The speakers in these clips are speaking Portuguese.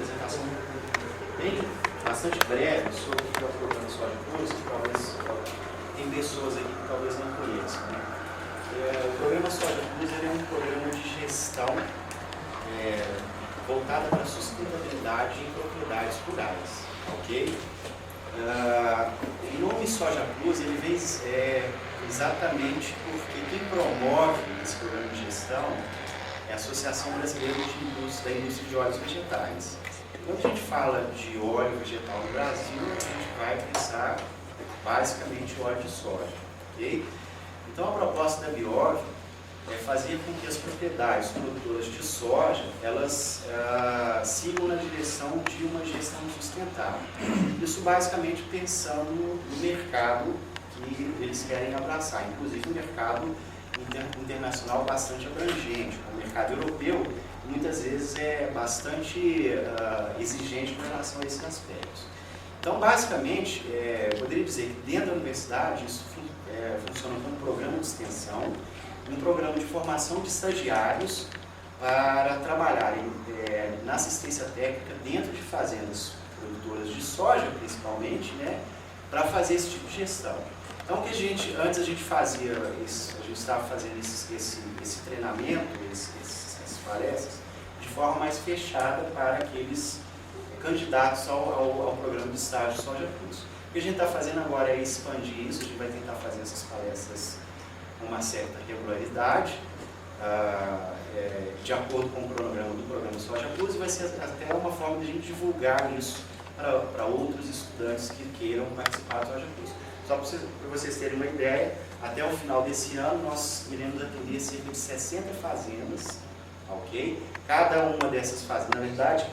apresentação bem, bastante breve sobre o que é o programa Soja Plus, que talvez tem pessoas aqui que talvez não conheçam, né? O programa Soja Plus é um programa de gestão voltada para a sustentabilidade em propriedades rurais, ok? O nome Soja Plus ele vem exatamente porque quem promove esse programa de gestão é a Associação Brasileira da Indústria de Óleos Vegetais. Quando a gente fala de óleo vegetal no Brasil, a gente vai pensar basicamente óleo de soja, ok? Então a proposta da Biov é fazer com que as propriedades produtoras de soja, elas sigam na direção de uma gestão sustentável. Isso basicamente pensando no mercado que eles querem abraçar, inclusive um mercado internacional bastante abrangente. O mercado europeu muitas vezes é bastante exigente com relação a esses aspectos. Então, basicamente, eu poderia dizer que dentro da universidade isso funciona como um programa de extensão, um programa de formação de estagiários para trabalharem na assistência técnica dentro de fazendas produtoras de soja, principalmente, né, para fazer esse tipo de gestão. Então, o que antes a gente fazia, a gente estava fazendo esse treinamento, essas palestras, de forma mais fechada para aqueles candidatos ao programa de estágio Soja Plus. O que a gente está fazendo agora é expandir isso, a gente vai tentar fazer essas palestras com uma certa regularidade, de acordo com o cronograma do programa Soja Plus, e vai ser até uma forma de a gente divulgar isso para outros estudantes que queiram participar do Soja Plus. Só para vocês terem uma ideia, até o final desse ano nós iremos atender cerca de 60 fazendas, ok? Cada uma dessas fazendas, na verdade,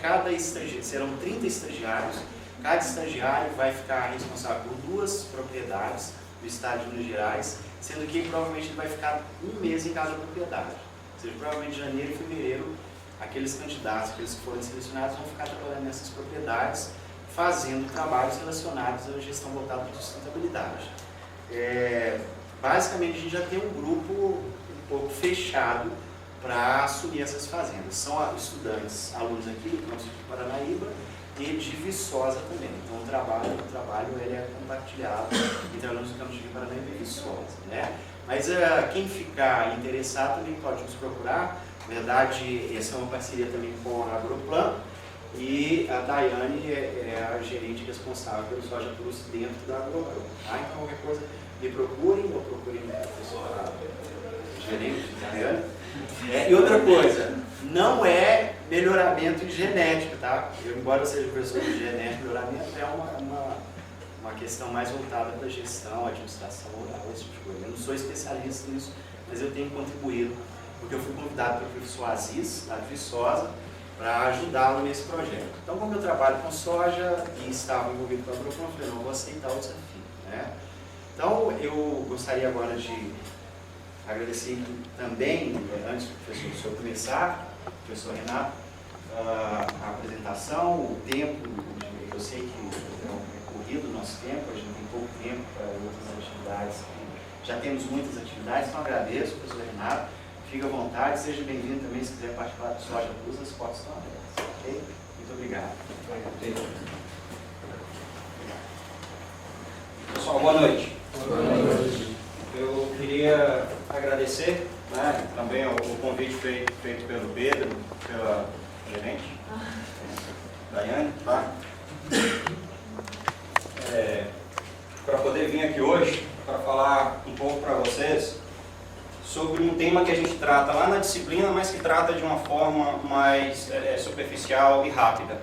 serão 30 estagiários, cada estagiário vai ficar responsável por 2 propriedades do estado de Minas Gerais, sendo que provavelmente ele vai ficar um mês em cada propriedade. Ou seja, provavelmente em janeiro e fevereiro, aqueles candidatos, aqueles que forem selecionados, vão ficar trabalhando nessas propriedades, fazendo trabalhos relacionados à gestão voltada para a sustentabilidade. Basicamente, a gente já tem um grupo um pouco fechado para assumir essas fazendas. São estudantes, alunos aqui do campus de Paranaíba e de Viçosa também. Então, o trabalho ele é compartilhado entre alunos do campus de Paranaíba e Viçosa, né? Mas quem ficar interessado também pode nos procurar. Na verdade, essa é uma parceria também com a Agroplan. E a Daiane é a gerente responsável pelo Soja Plus dentro da Agroplan. Tá? Então, qualquer coisa, me procurem, ou procurem a professora gerente, Daiane. E outra coisa, não é melhoramento em genética, tá? Embora eu seja professor de genética, melhoramento é uma questão mais voltada para gestão, administração rural, esse tipo de coisa. Eu não sou especialista nisso, mas eu tenho contribuído, porque eu fui convidado pelo professor Aziz, lá de Viçosa, para ajudá-lo nesse projeto. Então, como eu trabalho com soja e estava envolvido com a Agroplan, eu falei, não, eu vou aceitar o desafio, né? Então, eu gostaria agora de agradecer também, antes do professor começar, professor Renato, a apresentação, o tempo, eu sei que é corrido o nosso tempo, a gente tem pouco tempo para outras atividades, já temos muitas atividades, então agradeço, professor Renato. Fique à vontade, seja bem-vindo também se quiser participar do Soja Plus, as portas estão abertas, ok? Muito obrigado. Pessoal, boa noite. Boa noite. Eu queria agradecer, né, também o convite feito pelo Pedro, pela gerente, Daiane, tá? Para poder vir aqui hoje, para falar um pouco para vocês sobre um tema que a gente trata lá na disciplina, mas que trata de uma forma mais superficial e rápida.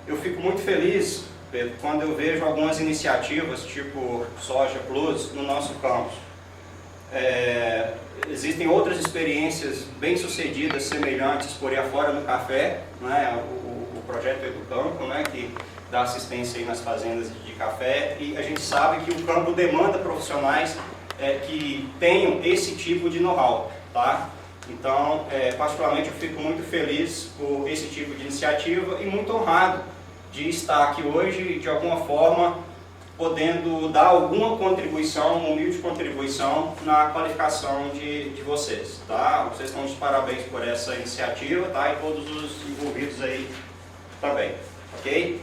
Eu fico muito feliz, Pedro, quando eu vejo algumas iniciativas tipo Soja Plus no nosso campus. Existem outras experiências bem-sucedidas, semelhantes por aí afora no café, né? O projeto Educampo, né? Que dá assistência aí nas fazendas de café, e a gente sabe que o campo demanda profissionais que tenham esse tipo de know-how, tá? Então, particularmente, eu fico muito feliz por esse tipo de iniciativa e muito honrado de estar aqui hoje, de alguma forma, podendo dar alguma contribuição, uma humilde contribuição na qualificação de vocês, tá? Vocês estão de parabéns por essa iniciativa, tá? E todos os envolvidos aí também, ok?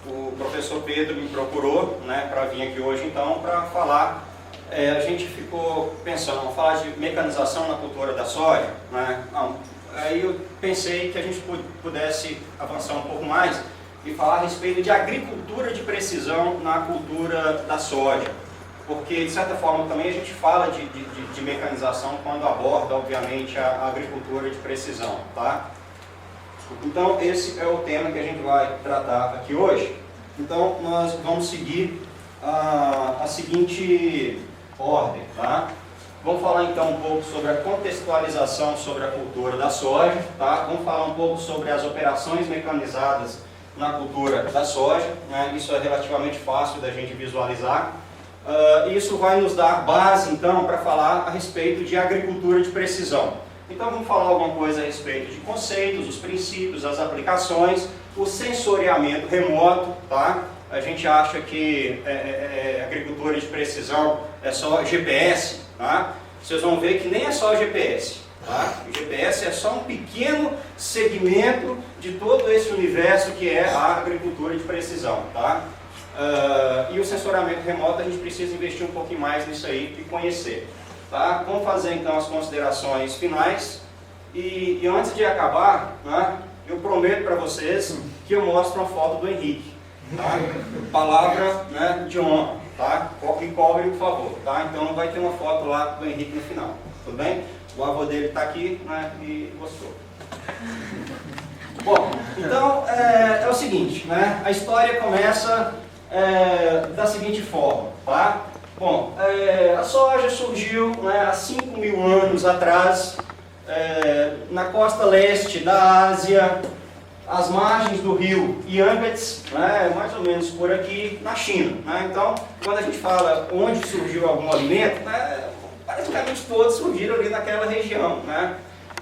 O professor Pedro me procurou, né, para vir aqui hoje então para falar. A gente ficou pensando, vamos falar de mecanização na cultura da soja, né? Aí eu pensei que a gente pudesse avançar um pouco mais e falar a respeito de agricultura de precisão na cultura da soja, porque de certa forma também a gente fala de mecanização quando aborda, obviamente, a agricultura de precisão, tá? Então esse é o tema que a gente vai tratar aqui hoje. Então nós vamos seguir a seguinte ordem, tá? Vamos falar então um pouco sobre a contextualização sobre a cultura da soja, tá? Vamos falar um pouco sobre as operações mecanizadas na cultura da soja, né? Isso é relativamente fácil da gente visualizar. Isso vai nos dar base então para falar a respeito de agricultura de precisão. Então vamos falar alguma coisa a respeito de conceitos, os princípios, as aplicações, o sensoriamento remoto, tá? A gente acha que agricultura de precisão é só GPS, tá? Vocês vão ver que nem é só GPS, tá? O GPS é só um pequeno segmento de todo esse universo que é a agricultura de precisão, tá? E o sensoramento remoto a gente precisa investir um pouquinho mais nisso aí e conhecer, tá? Vamos fazer então as considerações finais e antes de acabar, né, eu prometo para vocês que eu mostro uma foto do Henrique, tá? Palavra, né, de honra, tá? E cobre, por favor, tá? Então vai ter uma foto lá do Henrique no final, tudo bem? O avô dele está aqui, né, e gostou. Bom, então é o seguinte, né? A história começa da seguinte forma, tá? Bom, a soja surgiu, né, há 5.000 anos atrás, na costa leste da Ásia, às margens do rio Yangtze, né, mais ou menos por aqui, na China, né? Então, quando a gente fala onde surgiu algum alimento, né, praticamente todos surgiram ali naquela região, né?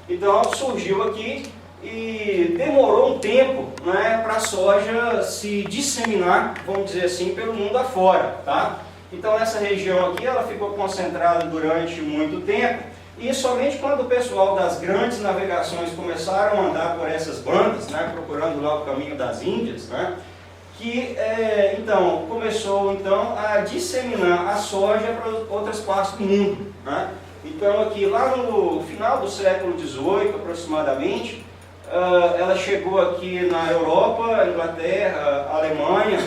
Então, surgiu aqui e demorou um tempo, né, para a soja se disseminar, vamos dizer assim, pelo mundo afora, tá? Então, essa região aqui, ela ficou concentrada durante muito tempo. E somente quando o pessoal das grandes navegações começaram a andar por essas bandas, né, procurando lá o caminho das Índias, né, que então começou então a disseminar a soja para outras partes do mundo, né? Então aqui lá no final do século XVIII aproximadamente, ela chegou aqui na Europa, Inglaterra, Alemanha,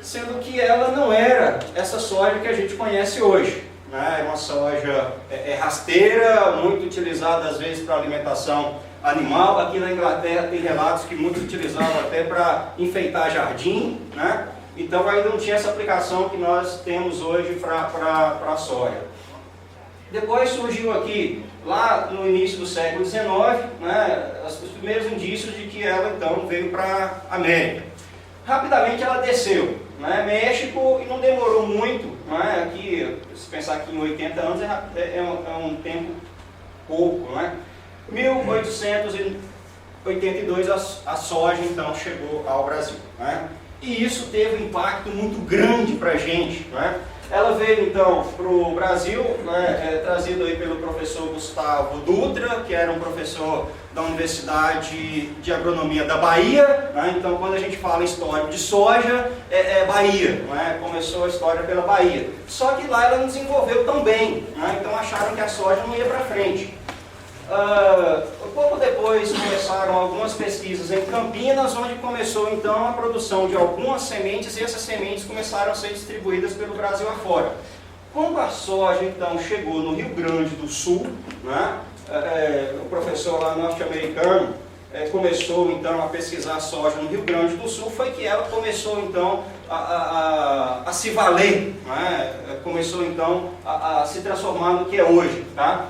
sendo que ela não era essa soja que a gente conhece hoje. É uma soja rasteira, muito utilizada às vezes para alimentação animal. Aqui na Inglaterra tem relatos que muitos utilizavam até para enfeitar jardim, né? Então ainda não tinha essa aplicação que nós temos hoje para a soja. Depois surgiu aqui, lá no início do século XIX, né, os primeiros indícios de que ela então veio para a América. Rapidamente ela desceu, né, México, e não demorou muito, né, aqui, se pensar que em 80 anos é um tempo pouco, né? 1882 a soja então chegou ao Brasil, né? E isso teve um impacto muito grande para a gente, né? Ela veio então para o Brasil, né, trazido aí pelo professor Gustavo Dutra, que era um professor da Universidade de Agronomia da Bahia, né? Então quando a gente fala história de soja, é Bahia, né? Começou a história pela Bahia. Só que lá ela não desenvolveu tão bem, né? Então acharam que a soja não ia para frente. Pouco depois começaram algumas pesquisas em Campinas, onde começou então a produção de algumas sementes, e essas sementes começaram a ser distribuídas pelo Brasil afora. Quando a soja então chegou no Rio Grande do Sul, né, o professor lá norte-americano começou então a pesquisar a soja no Rio Grande do Sul, foi que ela começou então a se valer, né, começou então a se transformar no que é hoje, tá?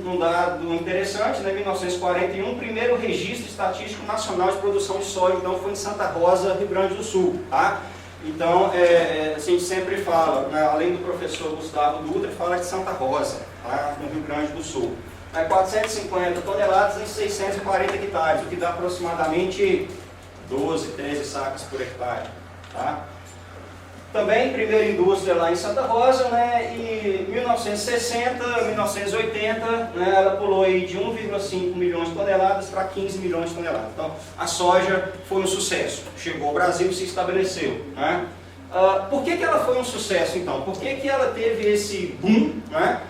Um dado interessante, né, em 1941, o primeiro registro estatístico nacional de produção de soja então foi em Santa Rosa, Rio Grande do Sul, tá? Então, a gente sempre fala, né, além do professor Gustavo Dutra, fala de Santa Rosa, tá, no Rio Grande do Sul. 450 toneladas em 640 hectares, o que dá aproximadamente 12, 13 sacas por hectare, tá? Também, primeira indústria lá em Santa Rosa, né, e 1960, 1980, né, ela pulou aí de 1,5 milhões de toneladas para 15 milhões de toneladas. Então, a soja foi um sucesso. Chegou ao Brasil e se estabeleceu. Né? Por que ela foi um sucesso, então? Por que ela teve esse boom, né,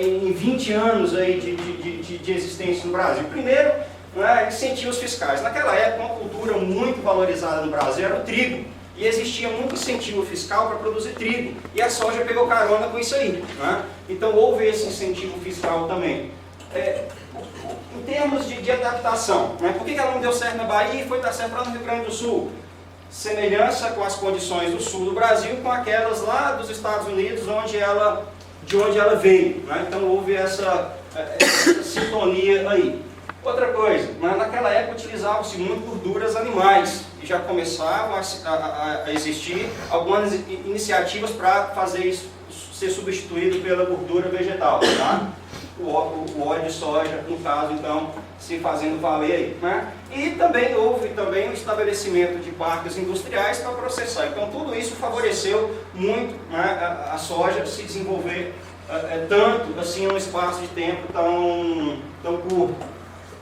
em 20 anos aí de existência no Brasil? Primeiro, né, incentivos fiscais. Naquela época, uma cultura muito valorizada no Brasil era o trigo. E existia muito incentivo fiscal para produzir trigo. E a soja pegou carona com isso aí. Né? Então houve esse incentivo fiscal também. Em termos de adaptação, né? Por que ela não deu certo na Bahia e foi dar certo lá no Rio Grande do Sul? Semelhança com as condições do sul do Brasil com aquelas lá dos Estados Unidos, de onde ela veio. Né? Então houve essa sintonia aí. Outra coisa, naquela época utilizavam-se muito gorduras animais e já começavam a existir algumas iniciativas para fazer isso ser substituído pela gordura vegetal, tá? O óleo de soja, no caso, então, se fazendo valer aí. Né? E também houve o estabelecimento de parques industriais para processar. Então tudo isso favoreceu muito, né, a soja se desenvolver tanto assim em um espaço de tempo tão curto.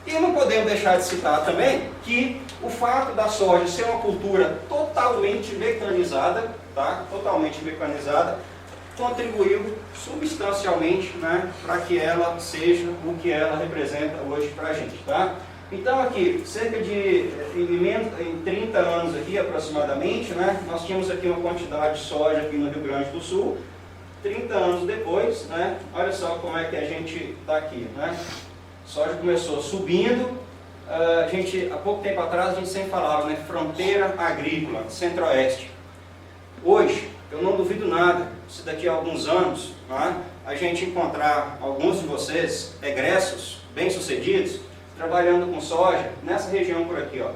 E não podemos deixar de citar também que o fato da soja ser uma cultura totalmente mecanizada, tá? Totalmente mecanizada, contribuiu substancialmente, né, para que ela seja o que ela representa hoje para a gente. Tá? Então aqui, cerca de em 30 anos aqui aproximadamente, né, nós tínhamos aqui uma quantidade de soja aqui no Rio Grande do Sul. 30 anos depois, né, olha só como é que a gente está aqui. Né? A soja começou subindo, há pouco tempo atrás a gente sempre falava, né, fronteira agrícola, centro-oeste. Hoje, eu não duvido nada, se daqui a alguns anos, né, a gente encontrar alguns de vocês, egressos, bem-sucedidos, trabalhando com soja nessa região por aqui, ó,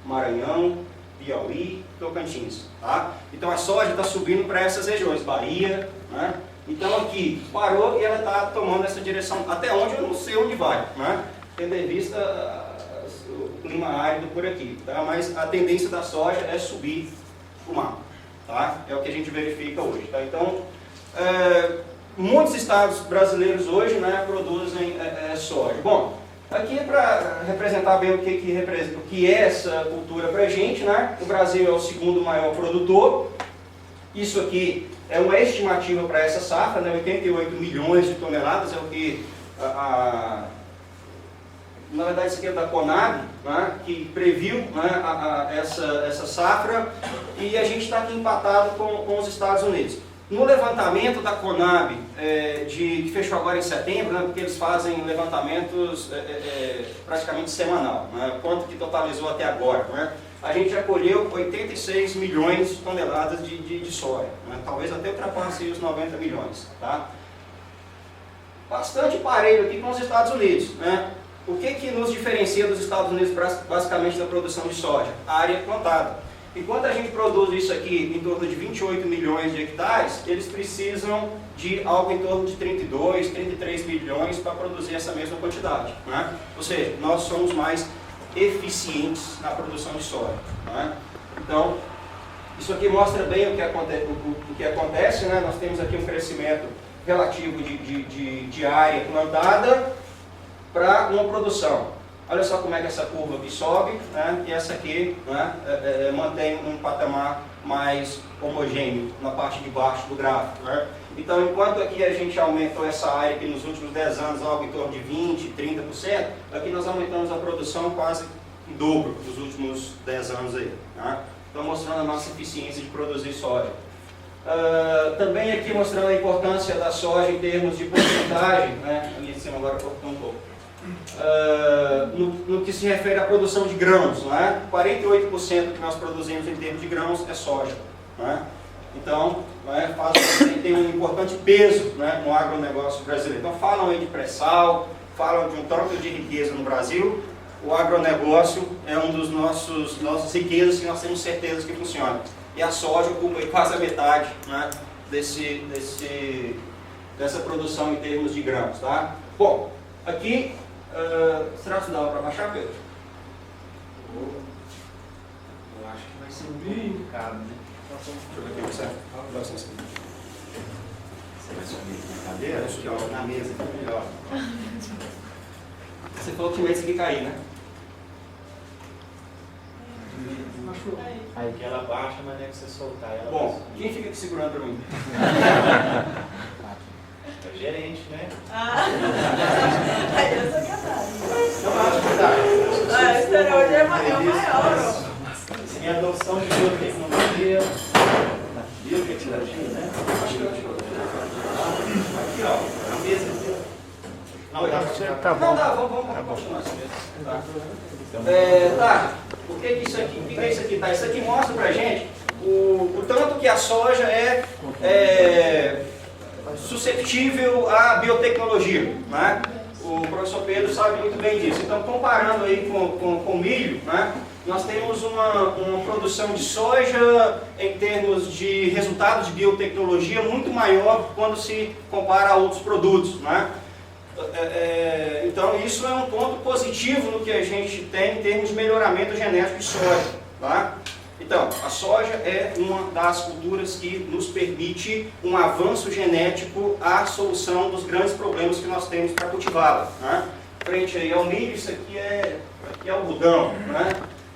Maranhão, Piauí, Tocantins. Tá? Então a soja está subindo para essas regiões, Bahia, né? Então aqui parou e ela está tomando essa direção, até onde eu não sei onde vai, né? Tendo em vista o clima árido por aqui, tá? Mas a tendência da soja é subir o mar, tá? É o que a gente verifica hoje. Tá? Então, muitos estados brasileiros hoje, né, produzem soja. Bom, aqui para representar bem o que é essa cultura para a gente, né? O Brasil é o segundo maior produtor. Isso aqui é uma estimativa para essa safra, né? 88 milhões de toneladas é o que na verdade isso aqui é da Conab, né? Que previu, né, essa safra, e a gente está aqui empatado com os Estados Unidos. No levantamento da Conab, que fechou agora em setembro, né, porque eles fazem levantamentos praticamente semanal, né, quanto que totalizou até agora, né, a gente já colheu 86 milhões de toneladas de soja, né, talvez até ultrapasse os 90 milhões. Tá? Bastante parelho aqui com os Estados Unidos. Né? O que nos diferencia dos Estados Unidos basicamente da produção de soja? A área plantada. Enquanto a gente produz isso aqui em torno de 28 milhões de hectares, eles precisam de algo em torno de 32, 33 milhões para produzir essa mesma quantidade. Né? Ou seja, nós somos mais eficientes na produção de soja. Né? Então, isso aqui mostra bem o que acontece. Né? Nós temos aqui um crescimento relativo de área plantada para uma produção. Olha só como é que essa curva aqui sobe, né? E essa aqui, né, mantém um patamar mais homogêneo na parte de baixo do gráfico. Né? Então, enquanto aqui a gente aumentou essa área aqui nos últimos 10 anos, algo em torno de 20%, 30%, aqui nós aumentamos a produção quase em dobro nos últimos 10 anos aí. Né? Então, mostrando a nossa eficiência de produzir soja. Também aqui mostrando a importância da soja em termos de porcentagem, né? Ali em cima agora cortou um pouco. No que se refere à produção de grãos, né? 48% que nós produzimos em termos de grãos é soja. Né? Então, né, tem um importante peso, né, no agronegócio brasileiro. Então falam aí de pré-sal, falam de um tanto de riqueza no Brasil. O agronegócio é um dos nossas riquezas que nós temos certeza que funciona. E a soja ocupa quase a metade, né, dessa produção em termos de grãos. Tá? Bom, aqui, será que dá para baixar, Pedro? Eu acho que vai ser bem caro, né? Deixa eu ver aqui, certo? Dá licença. Você vai subir na cadeira? Acho que ó, na mesa aqui é melhor. Você falou que tinha medo disso aqui cair, né? Aí que ela baixa, mas não é que você soltar ela. Bom, quem fica aqui segurando para mim? É o gerente, né? Aí eu sou capaz. Não, mas acho que dá. Esse hoje é o maior. Sem adoção de biotecnologia, biotecnologia, né? Acho que Aqui, ó, a mesa aqui, ó. Não, dá pra tirar. Tá não, bom. dá, vamos continuar assim mesmo. Tá. Tá, o que é isso aqui? O que é isso aqui? Tá, isso aqui mostra pra gente o tanto que a soja é suscetível à biotecnologia, né? O professor Pedro sabe muito bem disso. Então, comparando aí com milho, né? Nós temos uma produção de soja em termos de resultados de biotecnologia muito maior quando se compara a outros produtos, né? Então isso é um ponto positivo no que a gente tem em termos de melhoramento genético de soja, tá? Então, a soja é uma das culturas que nos permite um avanço genético à solução dos grandes problemas que nós temos para cultivá-la, né? Frente aí ao milho, isso aqui é algodão, né?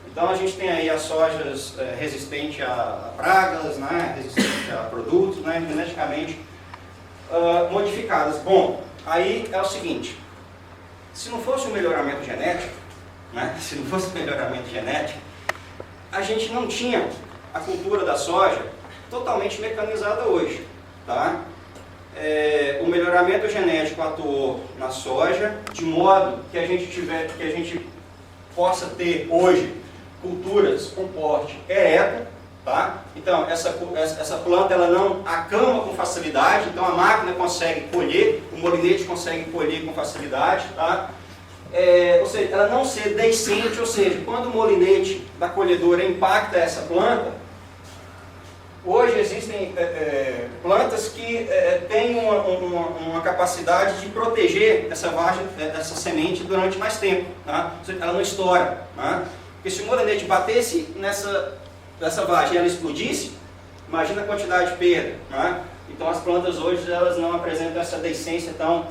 Então a gente tem aí as sojas resistentes a pragas, né? Resistentes a produtos, né? Geneticamente modificadas. Bom, aí é o seguinte, se não fosse o melhoramento genético, né? Se não fosse o melhoramento genético, a gente não tinha a cultura da soja totalmente mecanizada hoje, tá? O melhoramento genético atuou na soja de modo que a gente possa ter hoje culturas com porte ereto, tá? Então essa planta ela não acama com facilidade, então a máquina consegue colher, o molinete consegue colher com facilidade, tá? Ou seja, ela não ser deiscente, ou seja, quando o molinete da colhedora impacta essa planta, hoje existem plantas que têm uma capacidade de proteger essa semente durante mais tempo, tá? Ou seja, ela não estoura, tá? Porque se o molinete batesse nessa vagem e ela explodisse, imagina a quantidade de perda, tá? Então as plantas hoje elas não apresentam essa deiscência tão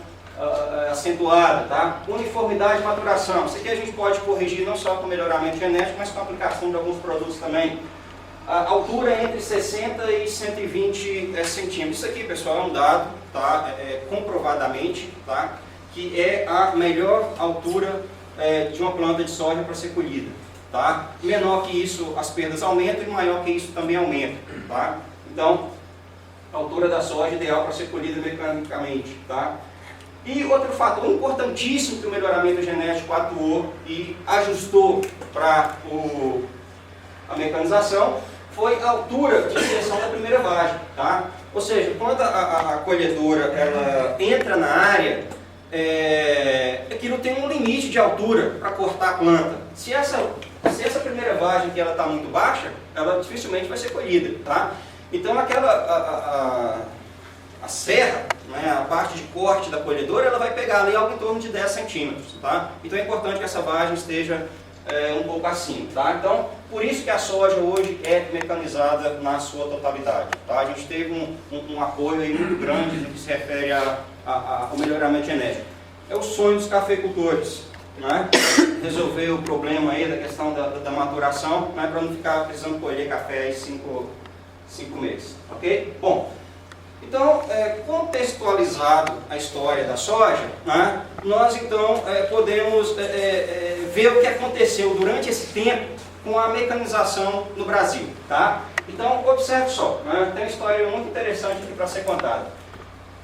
acentuada, tá? Uniformidade de maturação. Isso aqui a gente pode corrigir não só com melhoramento genético, mas com a aplicação de alguns produtos também. A altura é entre 60 e 120 centímetros. Isso aqui, pessoal, é um dado, tá? Comprovadamente, tá? Que é a melhor altura de uma planta de soja para ser colhida, tá? Menor que isso, as perdas aumentam, e maior que isso também aumenta, tá? Então, a altura da soja é ideal para ser colhida mecanicamente, tá? E outro fator importantíssimo que o melhoramento genético atuou e ajustou para a mecanização foi a altura de inserção da primeira vagem, tá? Ou seja, quando a colhedora ela entra na área, aquilo tem um limite de altura para cortar a planta. Se essa primeira vagem que ela está muito baixa, ela dificilmente vai ser colhida, tá? Então a serra, né, a parte de corte da colhedora, ela vai pegar ali algo em torno de 10 centímetros, tá? Então é importante que essa vagem esteja um pouco acima, tá? Então, por isso que a soja hoje é mecanizada na sua totalidade, tá? A gente teve um apoio aí muito grande no que se refere ao melhoramento genético. É o sonho dos cafeicultores, né? Resolver o problema aí da questão da maturação, né? Para não ficar precisando colher café em 5 meses, ok? Bom, então, contextualizado a história da soja, né, nós então podemos ver o que aconteceu durante esse tempo com a mecanização no Brasil, tá? Então, observe só, né, tem uma história muito interessante aqui para ser contada.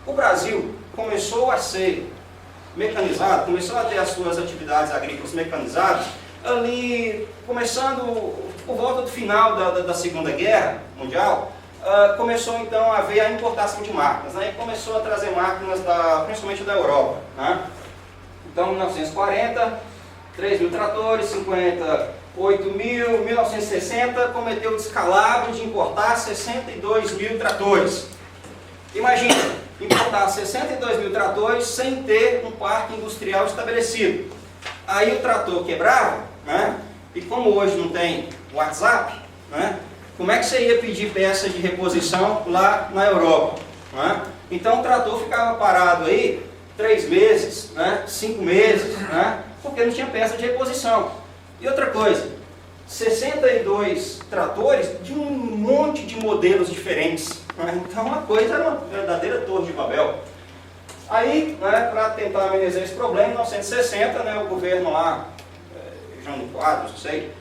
O Brasil começou a ser mecanizado, começou a ter as suas atividades agrícolas mecanizadas ali, começando por volta do final da Segunda Guerra Mundial. Começou então a haver a importação de máquinas, né? E começou a trazer máquinas principalmente da Europa, né? Então, em 1940, 3 mil tratores, 50, 8 mil, 1960, cometeu o descalabro de importar 62 mil tratores. Imagina, importar 62 mil tratores sem ter um parque industrial estabelecido. Aí o trator quebrava, né? E como hoje não tem WhatsApp, né? como é que você ia pedir peça de reposição lá na Europa? Né? Então o trator ficava parado aí 3 meses, né? 5 meses, né? Porque não tinha peça de reposição. E outra coisa, 62 tratores de um monte de modelos diferentes. Né? Então a coisa era uma verdadeira torre de Babel. Aí, né, para tentar amenizar esse problema, em 1960, né, o governo lá, Jânio Quadros, não sei,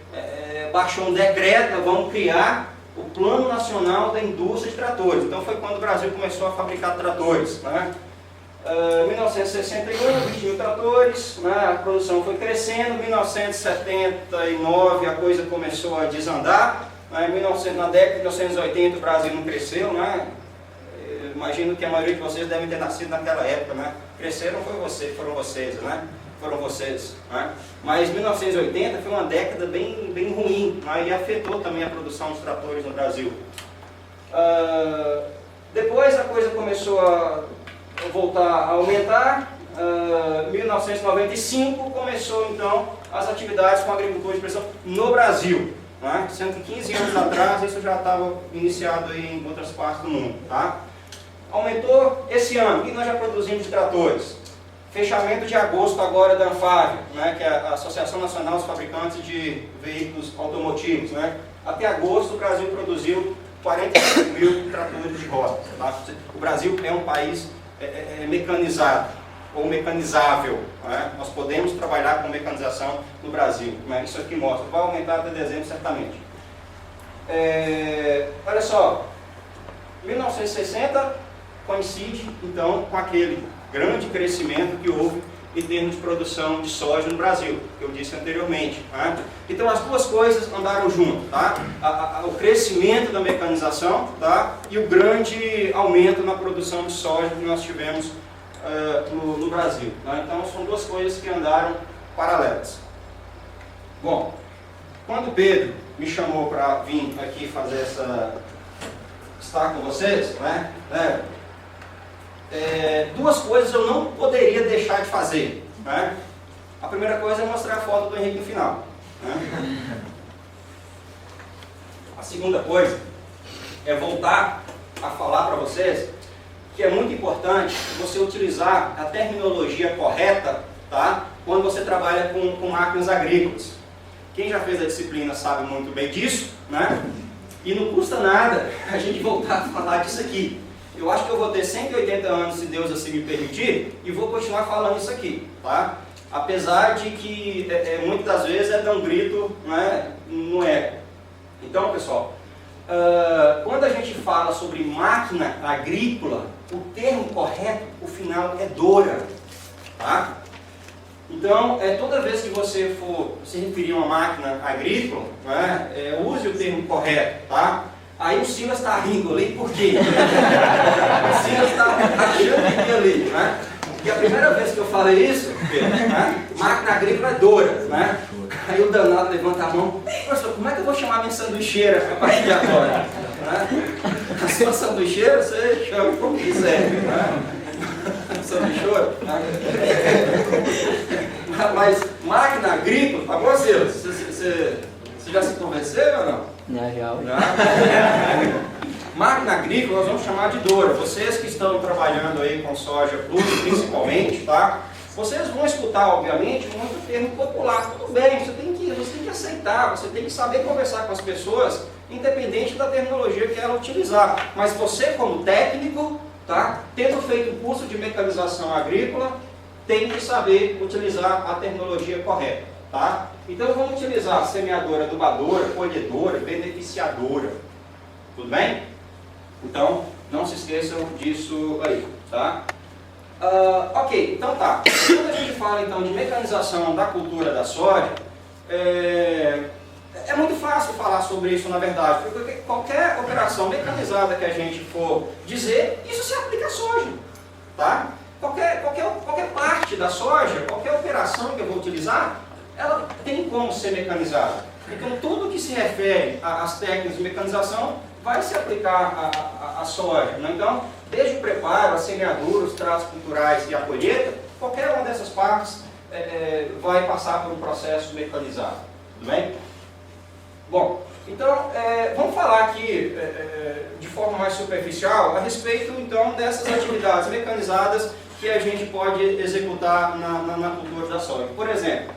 baixou um decreto, vamos criar o Plano Nacional da Indústria de Tratores. Então foi quando o Brasil começou a fabricar tratores. Né? Em 1961, 20 mil tratores, né, a produção foi crescendo. Em 1979 a coisa começou a desandar. Né, na década de 1980 o Brasil não cresceu. Né? Imagino que a maioria de vocês devem ter nascido naquela época. Né? Cresceram foram vocês, né? Foram vocês. Né? Mas 1980 foi uma década bem ruim, né? E afetou também a produção dos tratores no Brasil. Depois a coisa começou a voltar a aumentar. 1995 começou então as atividades com a agricultura de precisão no Brasil. Né? Sendo que 15 anos atrás isso já estava iniciado aí em outras partes do mundo. Tá? Aumentou esse ano. O que nós já produzimos de tratores? Fechamento de agosto agora da Anfávia, né, que é a Associação Nacional dos Fabricantes de Veículos Automotivos. Né? Até agosto o Brasil produziu 45 mil tratores de rodas. Tá? O Brasil é um país mecanizado ou mecanizável. Né? Nós podemos trabalhar com mecanização no Brasil. Né? Isso aqui mostra, vai aumentar até dezembro certamente. Olha só, 1960 coincide então com aquele grande crescimento que houve em termos de produção de soja no Brasil, que eu disse anteriormente. Né? Então as duas coisas andaram junto, tá? O crescimento da mecanização, tá? E o grande aumento na produção de soja que nós tivemos no Brasil. Tá? Então são duas coisas que andaram paralelas. Bom, quando o Pedro me chamou para vir aqui fazer estar com vocês, né? Duas coisas eu não poderia deixar de fazer. Né? A primeira coisa é mostrar a foto do Henrique no final. Né? A segunda coisa é voltar a falar para vocês que é muito importante você utilizar a terminologia correta, tá? Quando você trabalha com máquinas agrícolas. Quem já fez a disciplina sabe muito bem disso, né? E não custa nada a gente voltar a falar disso aqui. Eu acho que eu vou ter 180 anos, se Deus assim me permitir, e vou continuar falando isso aqui, tá? Apesar de que muitas das vezes dar um grito, né, no eco. Então, pessoal, quando a gente fala sobre máquina agrícola, o termo correto, o final é dora, tá? Então, toda vez que você for se referir a uma máquina agrícola, né, use o termo correto, tá? Aí o Silas está rindo ali, por quê? O Silas está achando que ali, né? Porque a primeira vez que eu falei isso, né, máquina agrícola é dora, né? Aí o danado levanta a mão, professor, como é que eu vou chamar a minha sanduicheira a partir de agora? Né? A sua sanduicheira você chama como quiser, né? Sanduicheira, né? Mas máquina agrícola, tá bom, Silas? Você já se convenceu ou não? Já. Máquina agrícola nós vamos chamar de dora. Vocês que estão trabalhando aí com soja plus, principalmente, tá? Vocês vão escutar, obviamente, muito termo popular. Tudo bem, você tem que aceitar, você tem que saber conversar com as pessoas, independente da terminologia que ela utilizar. Mas você, como técnico, tá? Tendo feito o curso de mecanização agrícola, tem que saber utilizar a terminologia correta, tá? Então vamos utilizar semeadora, adubadora, colhedora, beneficiadora. Tudo bem? Então não se esqueçam disso aí, tá? Ok, então tá. Quando a gente fala então de mecanização da cultura da soja, é muito fácil falar sobre isso na verdade, porque qualquer operação mecanizada que a gente for dizer, isso se aplica à soja, tá? Qualquer parte da soja, qualquer operação que eu vou utilizar, ela tem como ser mecanizada. Então tudo que se refere às técnicas de mecanização vai se aplicar à soja. Né? Então, desde o preparo, a semeadura, os tratos culturais e a colheita, qualquer uma dessas partes vai passar por um processo mecanizado. Tudo bem? Bom, Então, vamos falar aqui de forma mais superficial a respeito então dessas atividades mecanizadas que a gente pode executar na cultura da soja. Por exemplo,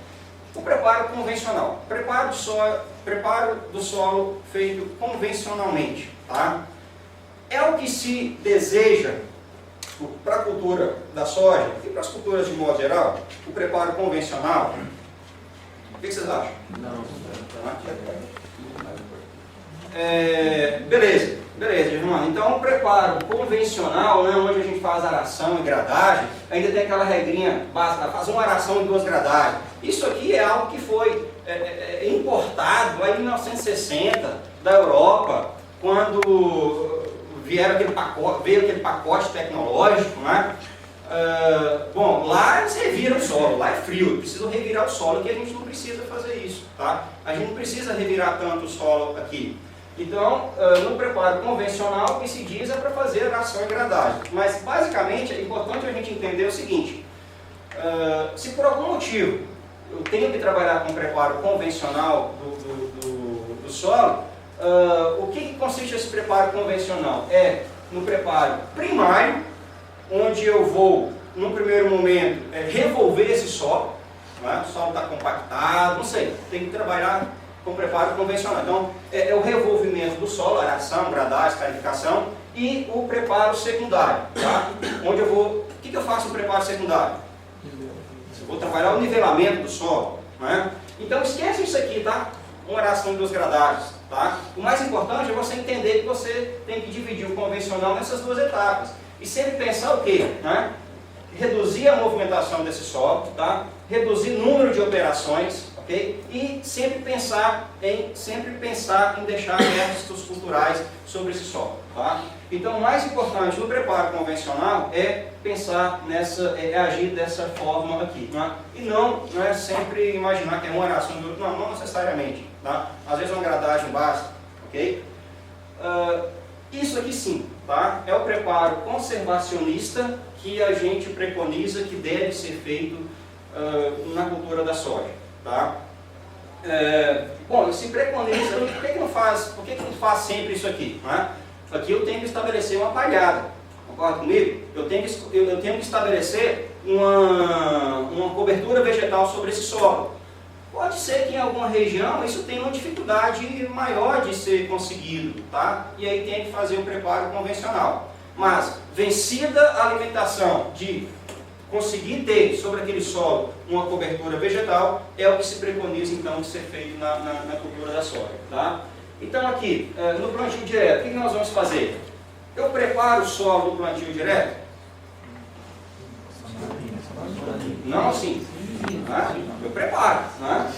o preparo convencional, preparo do solo feito convencionalmente, tá? É o que se deseja para a cultura da soja e para as culturas de modo geral, o preparo convencional. O que vocês acham? Não. Beleza, irmão. Então, o preparo convencional, né, onde a gente faz aração e gradagem, ainda tem aquela regrinha básica, faz uma aração e 2 gradagens. Isso aqui é algo que foi importado aí em 1960 da Europa, quando veio aquele pacote tecnológico, né? Bom, lá eles reviram o solo, lá é frio, precisam revirar o solo, que a gente não precisa fazer isso, tá? A gente não precisa revirar tanto o solo aqui. Então, no preparo convencional, o que se diz é para fazer aração e gradagem. Mas, basicamente, é importante a gente entender o seguinte: se por algum motivo eu tenho que trabalhar com preparo convencional do solo, o que consiste esse preparo convencional? É no preparo primário, onde eu vou, no primeiro momento, revolver esse solo, né? O solo está compactado, não sei, tem que trabalhar com preparo convencional. Então, é o revolvimento do solo, aração, gradagem, escarificação, e o preparo secundário, tá? Onde eu vou, o que eu faço no preparo secundário? Eu vou trabalhar o nivelamento do solo, né? Então, esquece isso aqui, tá? Uma aração e 2 gradagens, tá? O mais importante é você entender que você tem que dividir o convencional nessas 2 etapas. E sempre pensar o quê? Né? Reduzir a movimentação desse solo, tá? Reduzir o número de operações, ok? E sempre pensar em deixar restos culturais sobre esse solo, tá? Então, o mais importante no preparo convencional é pensar agir dessa forma aqui, né? E não é sempre imaginar que é uma aração, não necessariamente, tá? Às vezes uma gradagem basta, ok? Isso aqui sim, tá? É o preparo conservacionista que a gente preconiza que deve ser feito na cultura da soja, tá? Bom, se preconiza, por que não faz sempre isso aqui, né? Aqui eu tenho que estabelecer uma palhada, concorda comigo? Eu tenho que estabelecer uma cobertura vegetal sobre esse solo. Pode ser que em alguma região isso tenha uma dificuldade maior de ser conseguido, tá? E aí tem que fazer o preparo convencional. Mas, vencida a limitação de conseguir ter sobre aquele solo uma cobertura vegetal, é o que se preconiza então de ser feito na cultura da soja, tá? Então aqui, no plantio direto, o que nós vamos fazer? Eu preparo o solo do plantio direto? Não assim. Né? Eu preparo. Né?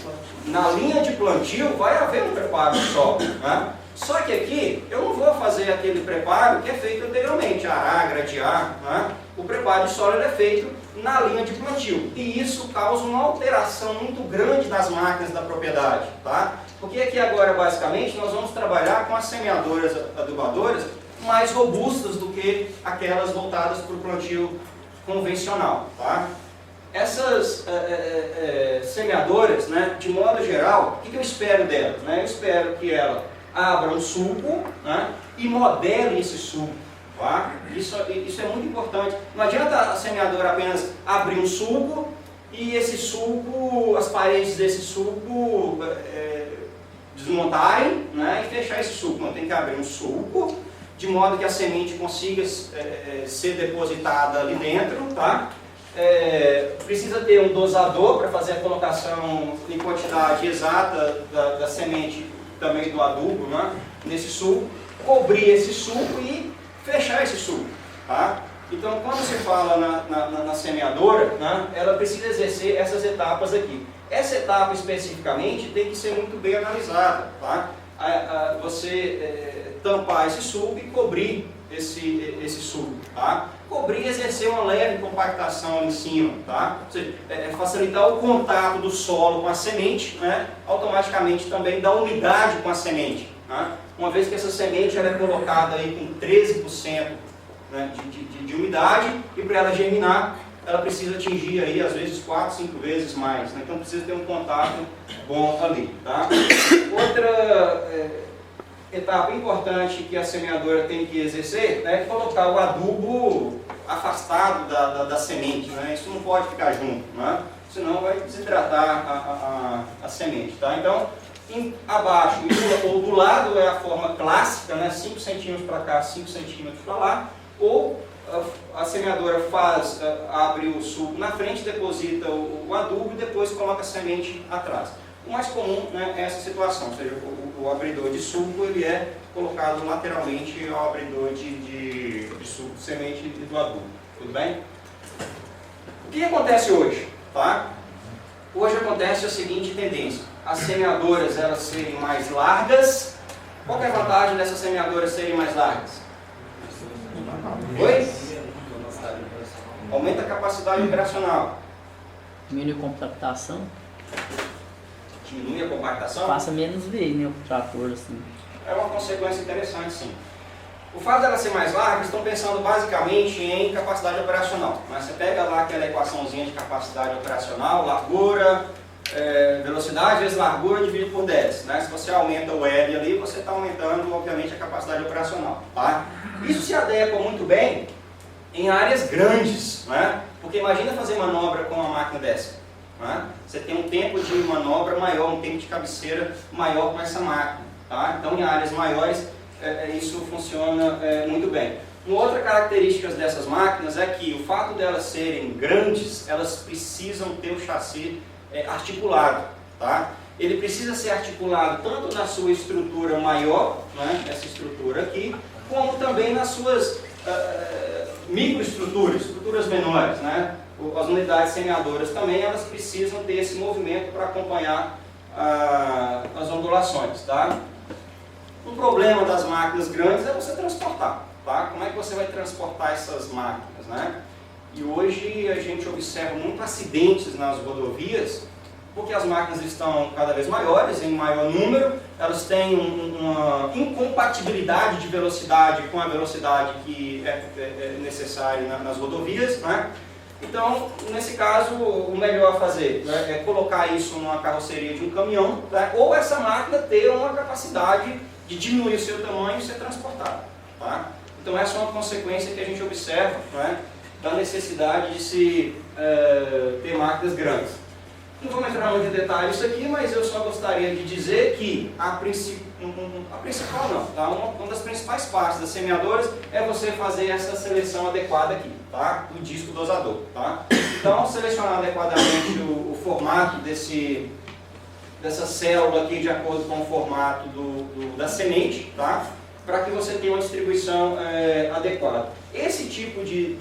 Na linha de plantio vai haver um preparo do solo. Né? Só que aqui eu não vou fazer aquele preparo que é feito anteriormente, arar, gradear. Né? O preparo de solo é feito na linha de plantio. E isso causa uma alteração muito grande nas máquinas da propriedade. Tá? Porque aqui agora, basicamente, nós vamos trabalhar com as semeadoras adubadoras mais robustas do que aquelas voltadas para o plantio convencional. Tá? Essas semeadoras, né, de modo geral, o que eu espero dela? Né? Eu espero que ela abra um sulco, né, e modele esse sulco. Tá? Isso é muito importante. Não adianta a semeadora apenas abrir um sulco e esse sulco, as paredes desse sulco desmontarem, né, e fechar esse sulco. Não, tem que abrir um sulco de modo que a semente consiga ser depositada ali dentro. Tá? Precisa ter um dosador para fazer a colocação em quantidade exata da semente, também do adubo, né, nesse sulco, cobrir esse sulco e fechar esse sulco. Tá? Então, quando se fala na semeadora, né, ela precisa exercer essas etapas aqui. Essa etapa especificamente tem que ser muito bem analisada. Tá? Você tampar esse sulco e cobrir esse sulco. Tá? Cobrir e exercer uma leve compactação ali em cima. Tá? Facilitar o contato do solo com a semente, né? Automaticamente também dá umidade com a semente. Tá? Uma vez que essa semente ela é colocada aí com 13%, né, de umidade, e para ela germinar, ela precisa atingir aí, às vezes 4, 5 vezes mais. Né? Então precisa ter um contato bom ali. Tá? etapa importante que a semeadora tem que exercer é colocar o adubo afastado da semente, né? Isso não pode ficar junto, né? Senão vai desidratar a semente, tá? Então, abaixo ou do lado é a forma clássica, né? 5 centímetros para cá, 5 centímetros para lá, ou a semeadora abre o sulco na frente, deposita o adubo e depois coloca a semente atrás. O mais comum, né, é essa situação, ou seja, o abridor de sulco ele é colocado lateralmente ao abridor de sulco de semente e do adubo. Tudo bem? O que acontece hoje? Tá? Hoje acontece a seguinte tendência: as semeadoras elas serem mais largas. Qual que é a vantagem dessas semeadoras serem mais largas? Oi? Aumenta a capacidade operacional. Diminui a compactação. Diminui a compactação? Passa menos vez, né, o trator, assim. É uma consequência interessante, sim. O fato dela ser mais larga, estão pensando basicamente em capacidade operacional. Mas você pega lá aquela equaçãozinha de capacidade operacional, largura, velocidade vezes largura dividido por 10. Né? Se você aumenta o L ali, você está aumentando, obviamente, a capacidade operacional. Tá? Isso se adequa muito bem em áreas grandes, né? Porque imagina fazer manobra com uma máquina dessa. Né? Você tem um tempo de manobra maior, um tempo de cabeceira maior com essa máquina. Tá? Então, em áreas maiores, isso funciona muito bem. Uma outra característica dessas máquinas é que o fato delas serem grandes, elas precisam ter o chassi articulado. Tá? Ele precisa ser articulado tanto na sua estrutura maior, né, essa estrutura aqui, como também nas suas microestruturas, estruturas menores. Né? As unidades semeadoras também elas precisam ter esse movimento para acompanhar as ondulações. Tá? Um problema das máquinas grandes é você transportar. Tá? Como é que você vai transportar essas máquinas? Né? E hoje a gente observa muito acidentes nas rodovias, porque as máquinas estão cada vez maiores, em maior número, elas têm uma incompatibilidade de velocidade com a velocidade que é necessária nas rodovias. Né? Então, nesse caso, o melhor a fazer, né, é colocar isso numa carroceria de um caminhão, né, ou essa máquina ter uma capacidade de diminuir o seu tamanho e ser transportada. Tá? Então, essa é uma consequência que a gente observa, né, da necessidade de se ter máquinas grandes. Não vamos entrar muito em detalhe isso aqui, mas eu só gostaria de dizer que a principal não, tá? Uma das principais partes das semeadoras é você fazer essa seleção adequada aqui, tá? Do disco dosador. Tá? Então, selecionar adequadamente o formato dessa célula aqui de acordo com o formato da semente, tá? Para que você tenha uma distribuição adequada. Esse tipo de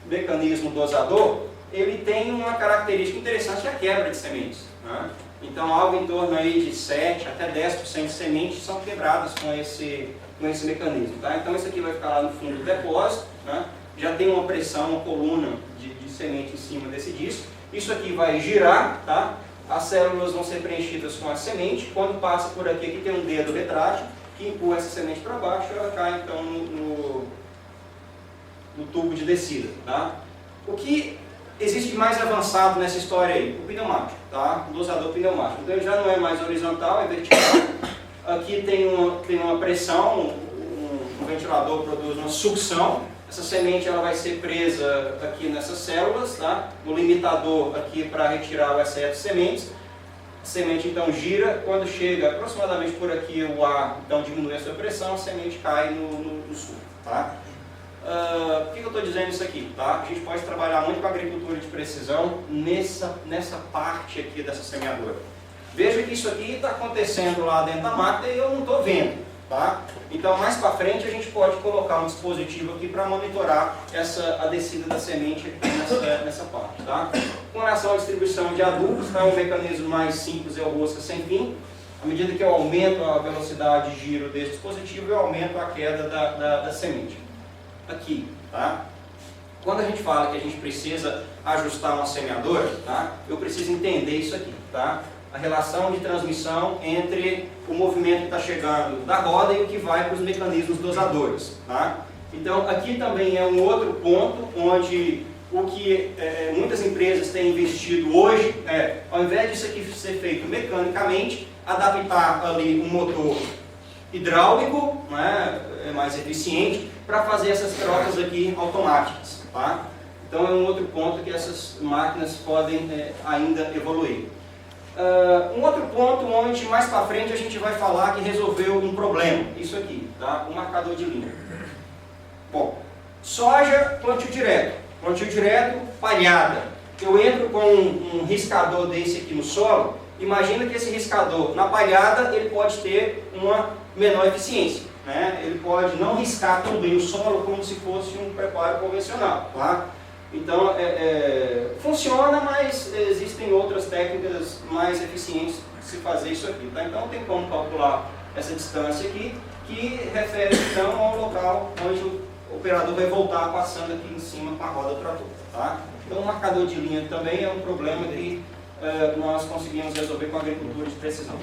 mecanismo dosador ele tem uma característica interessante, que é a quebra de sementes. Né? Então, algo em torno aí de 7 até 10% de sementes são quebradas com esse mecanismo. Tá? Então, isso aqui vai ficar lá no fundo do depósito, né? Já tem uma pressão, uma coluna de semente em cima desse disco. Isso aqui vai girar, tá? As células vão ser preenchidas com a semente. Quando passa por aqui tem um dedo retrátil que empurra essa semente para baixo e ela cai então no tubo de descida. Tá? O que existe mais avançado nessa história aí? O pneumático, tá? O dosador pneumático. Então ele já não é mais horizontal, é vertical. Aqui tem uma pressão, um ventilador produz uma sucção. Essa semente ela vai ser presa aqui nessas células, tá? No limitador aqui para retirar o excesso de sementes. A semente então gira, quando chega aproximadamente por aqui o ar, então diminui a sua pressão, a semente cai no suco, tá? Por que eu estou dizendo isso aqui? Tá? A gente pode trabalhar muito com a agricultura de precisão nessa parte aqui dessa semeadora. Veja que isso aqui está acontecendo lá dentro da máquina e eu não estou vendo. Tá? Então, mais para frente, a gente pode colocar um dispositivo aqui para monitorar a descida da semente aqui nessa parte. Tá? Com relação à distribuição de adubos, tá? Um mecanismo mais simples é o rosca sem fim. À medida que eu aumento a velocidade de giro desse dispositivo, eu aumento a queda da semente. Aqui, tá? Quando a gente fala que a gente precisa ajustar uma semeadora, tá? Eu preciso entender isso aqui, tá? A relação de transmissão entre o movimento que está chegando da roda e o que vai para os mecanismos dosadores, tá? Então, aqui também é um outro ponto onde o que muitas empresas têm investido hoje ao invés disso aqui ser feito mecanicamente, adaptar ali um motor hidráulico, né, é mais eficiente para fazer essas trocas aqui automáticas. Tá? Então é um outro ponto que essas máquinas podem ainda evoluir. Um outro ponto onde mais para frente a gente vai falar que resolveu um problema, isso aqui, tá? O marcador de linha. Bom, soja, plantio direto, palhada. Eu entro com um riscador desse aqui no solo, imagina que esse riscador na palhada ele pode ter uma menor eficiência, né? Ele pode não riscar tão bem o solo como se fosse um preparo convencional, tá? Então, funciona, mas existem outras técnicas mais eficientes de se fazer isso aqui. Tá? Então, tem como calcular essa distância aqui, que refere então ao local onde o operador vai voltar passando aqui em cima com a roda do trator. Tá? Então, o marcador de linha também é um problema que nós conseguimos resolver com a agricultura de precisão.